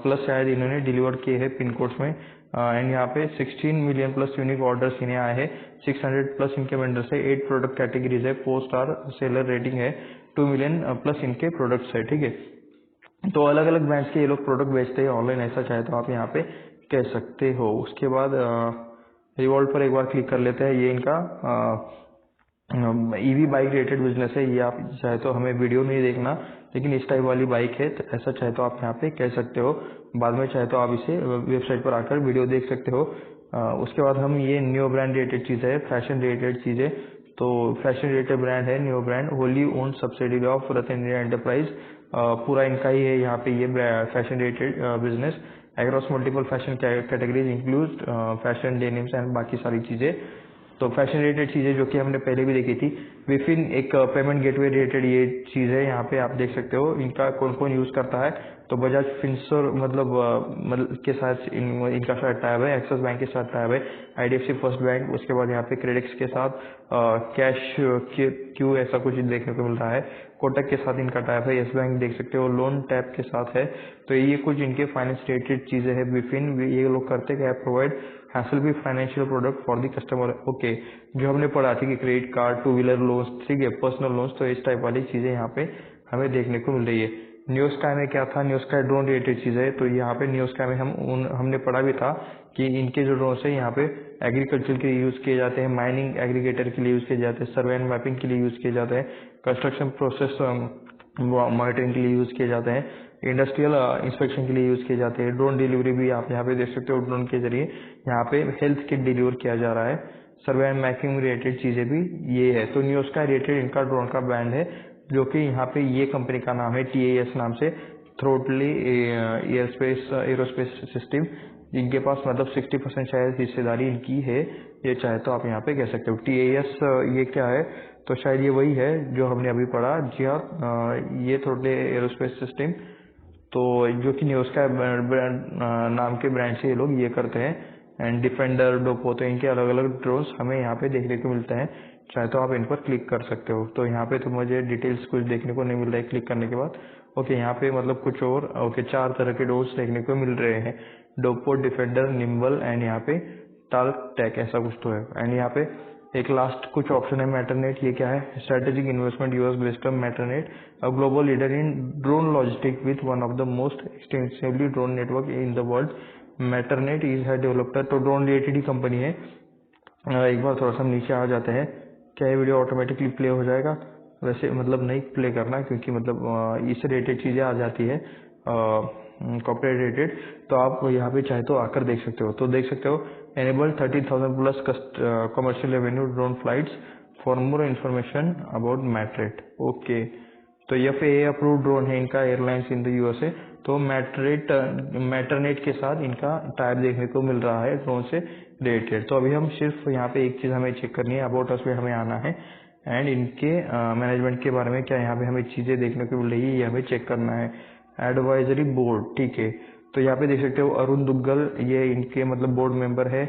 प्लस शायद इन्होंने डिलीवर किए हैं पिन कोड्स में। एंड यहाँ पे 16 मिलियन प्लस यूनिक ऑर्डर्स इन्हें आए हैं, 600 प्लस इनके वेंडर्स है, 8 प्रोडक्ट कैटेगरीज है, 4 स्टार सेलर रेटिंग है, 2 मिलियन प्लस इनके प्रोडक्ट्स है, ठीक है। तो अलग अलग ब्रांड्स के ये लोग प्रोडक्ट बेचते हैं ऑनलाइन, ऐसा चाहे तो आप यहाँ पे कह सकते हो। उसके बाद रिवॉल्ट पर एक बार क्लिक कर लेते हैं। ये इनका ईवी बाइक रिलेटेड बिजनेस है। ये आप चाहे तो हमें वीडियो नहीं देखना, लेकिन इस टाइप वाली बाइक है, तो ऐसा चाहे तो आप यहाँ पे कह सकते हो। बाद में चाहे तो आप इसे वेबसाइट पर आकर वीडियो देख सकते हो। उसके बाद हम ये न्यू ब्रांड रिलेटेड चीज है, फैशन रिलेटेड चीज है। तो फैशन रिलेटेड ब्रांड है new brand, Holi own subsidy of Ratan India enterprise. पूरा इनका ही है यहाँ पे ये fashion related business across multiple fashion categories include fashion denims and बाकी सारी चीजें। तो फैशन रिलेटेड चीजें जो कि हमने पहले भी देखी थी। विफिन एक पेमेंट गेटवे रिलेटेड ये चीज है, यहाँ पे आप देख सकते हो इनका कौन कौन यूज करता है। तो बजाज फिनसर मतलब के साथ इनका शायद टाइप है, एक्सिस बैंक के साथ टाइप है, आईडीएफसी फर्स्ट बैंक, उसके बाद यहाँ पे क्रेडिक्स के साथ कैश क्यू ऐसा कुछ देखने को मिल रहा है, कोटक के साथ इनका टाइप है, यस बैंक देख सकते हो, लोन टैप के साथ है। तो ये कुछ इनके फाइनेंस रिलेटेड चीजें हैं। विफिन ये लोग करते क्या, प्रोवाइड हैसल भी financial product for the customer. Okay, जो हमने पढ़ा थी कि credit card, two wheeler loans, ठीक है, पर्सनल लोन्स, तो इस टाइप वाली चीजें यहाँ पे हमें देखने को मिल रही है। न्यू स्काई में क्या था, न्यू स्काई ड्रोन रिलेटेड चीज है। तो यहाँ पे न्यू स्काई में हमने पढ़ा भी था कि इनके जो ड्रोन है यहाँ पे एग्रीकल्चर के लिए यूज किए जाते हैं, माइनिंग एग्रीगेटर के लिए यूज किए जाते हैं, सर्वे एंड मैपिंग के लिए यूज किए जाते हैं, कंस्ट्रक्शन प्रोसेस मॉनिटरिंग के लिए यूज किए जाते हैं, इंडस्ट्रियल इंस्पेक्शन के लिए यूज किए जाते हैं। ड्रोन डिलीवरी भी आप यहाँ पे देख सकते हो, ड्रोन के जरिए यहाँ पे हेल्थ किट डिलीवर किया जा रहा है। सर्वे एंड मैपिंग रिलेटेड चीजें भी ये है। तो न्यू स्काई रिलेटेड इनका ड्रोन का ब्रांड है, जो कि यहाँ पे ये कंपनी का नाम है TAS नाम से, थ्रोटली एरोस्पेस सिस्टम। इनके पास मतलब 60% शायद हिस्सेदारी इनकी है, ये चाहे तो आप यहाँ पे कह सकते हो। TAS ये क्या है, तो शायद ये वही है जो हमने अभी पढ़ा। जी हाँ, ये थ्रोटली एरोस्पेस सिस्टम, तो जो कि न्यू स्काई नाम के ब्रांड से ये लोग ये करते हैं। एंड डिफेंडर, डोपो, तो इनके अलग अलग ड्रोन्स हमें यहाँ पे देखने को मिलते हैं, चाहे तो आप इन पर क्लिक कर सकते हो। तो यहाँ पे तो मुझे डिटेल्स कुछ देखने को नहीं मिल रहा है क्लिक करने के बाद। ओके, यहाँ पे मतलब कुछ और ओके 4 तरह के ड्रोन्स देखने को मिल रहे हैं, डोपो, डिफेंडर, निम्बल एंड यहाँ पे टाल्क टेक ऐसा कुछ तो है। एंड यहाँ पे एक लास्ट कुछ ऑप्शन है, मैटरनेट। ये क्या है, strategic investment US based Matternet, a global leader in drone logistic with one of the most extensively drone network in the world. Matternet is है डेवलपर, तो ड्रोन रिलेटेड ही कंपनी है। एक बार थोड़ा सा नीचे आ जाते हैं, क्या ये वीडियो ऑटोमेटिकली प्ले हो जाएगा? वैसे मतलब नहीं प्ले करना, क्योंकि मतलब इससे रिलेटेड चीजें आ जाती है कॉर्पोरेट रिलेटेड। तो आप यहाँ पे चाहे तो आकर देख सकते हो। तो देख सकते हो enable 30,000 plus commercial revenue drone flights, for more information about Matternet. Okay, तो FAA अप्रूव ड्रोन है इनका, एयरलाइंस इन द USA। तो मैटरनेट के साथ इनका टाइप देखने को मिल रहा है ड्रोन से रिलेटेड। तो अभी हम सिर्फ यहाँ पे एक चीज हमें चेक करनी है, अबाउट अस पे हमें आना है, एंड इनके मैनेजमेंट के बारे में क्या यहाँ पे हमें चीजें देखने को मिल रही है, ये हमें चेक करना है। एडवाइजरी बोर्ड, ठीक है, तो यहाँ पे देख सकते हो अरुण दुग्गल, ये इनके मतलब बोर्ड मेंबर है।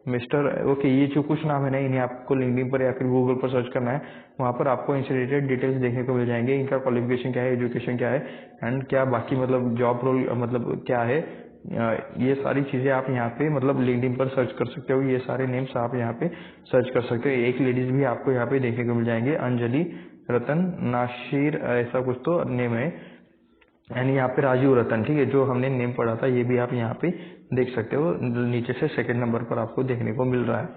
मिस्टर ओके, ये जो कुछ नाम है ना, इन्हें आपको लिंक्डइन पर या फिर गूगल पर सर्च करना है, वहाँ पर आपको इनसे रिलेटेड डिटेल्स देखने को मिल जाएंगे। इनका क्वालिफिकेशन क्या है, एजुकेशन क्या है, एंड क्या बाकी मतलब जॉब रोल मतलब क्या है, ये सारी चीजें आप यहाँ पे मतलब लिंक्डइन पर सर्च कर सकते हो। ये सारे नेम्स आप यहाँ पे सर्च कर सकते हो। एक लेडीज भी आपको यहाँ पे देखने को मिल जाएंगे, अंजलि रतन नाशिर ऐसा कुछ तो नेम है, एंड यहाँ पे राजीव रतन, ठीक है, जो हमने नेम पढ़ा था, ये भी आप यहाँ पे देख सकते हो। नीचे से सेकंड नंबर पर आपको देखने को मिल रहा है।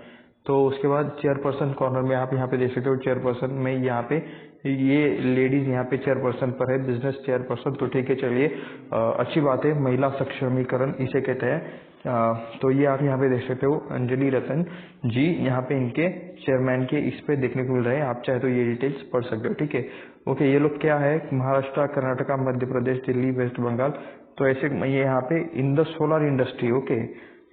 तो उसके बाद चेयरपर्सन कॉर्नर में आप यहाँ पे देख सकते हो, चेयरपर्सन में यहाँ पे ये लेडीज यहाँ पे चेयरपर्सन पर है, बिजनेस चेयरपर्सन। तो ठीक है, चलिए अच्छी बात है, महिला सक्षमीकरण इसे कहते हैं। तो ये आप यहाँ पे देख सकते हो, अंजलि रतन जी यहाँ पे इनके चेयरमैन के इस पे देखने को मिल रहे हैं। आप चाहे तो ये डिटेल्स पढ़ सकते हो, ठीक है। ओके, ये लोग क्या है, महाराष्ट्र, कर्नाटका, मध्य प्रदेश, दिल्ली, वेस्ट बंगाल। तो ऐसे ये यहाँ पे in the solar industry, okay,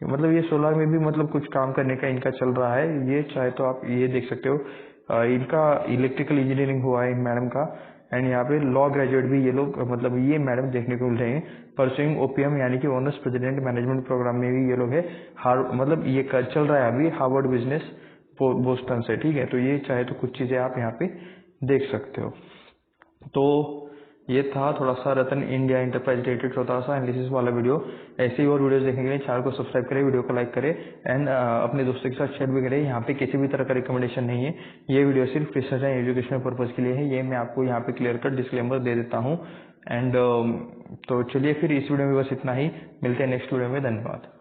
मतलब ये सोलर में भी मतलब कुछ काम करने का इनका चल रहा है। ये चाहे तो आप ये देख सकते हो, इनका इलेक्ट्रिकल इंजीनियरिंग हुआ है इन मैडम का। एंड यहाँ पे लॉ ग्रेजुएट भी ये लोग, मतलब ये मैडम देखने को मिल रहे हैं। परसुइंग ओपीएम यानी कि ऑनर्स प्रेसिडेंट मैनेजमेंट प्रोग्राम में भी ये लोग है। मतलब ये चल रहा है अभी हार्वर्ड बिजनेस बोस्टन से, ठीक है। तो ये चाहे तो कुछ चीजें आप यहाँ पे देख सकते हो। तो ये था थोड़ा सा रतन इंडिया एंटरप्राइज रिलेटेड छोटा सा एनालिसिस वाला वीडियो। ऐसे ही और वीडियोस देखने के लिए चैनल को सब्सक्राइब करें, वीडियो को लाइक करें एंड अपने दोस्तों के साथ शेयर भी करें। यहाँ पे किसी भी तरह का रिकमेंडेशन नहीं है, ये वीडियो सिर्फ रिसर्च एंड एजुकेशनल पर्पज के लिए है। ये मैं आपको यहाँ पे क्लियर कट डिस्क्लेमर दे देता हूँ। एंड तो चलिए फिर इस वीडियो में बस इतना ही, मिलते हैं नेक्स्ट वीडियो में, धन्यवाद।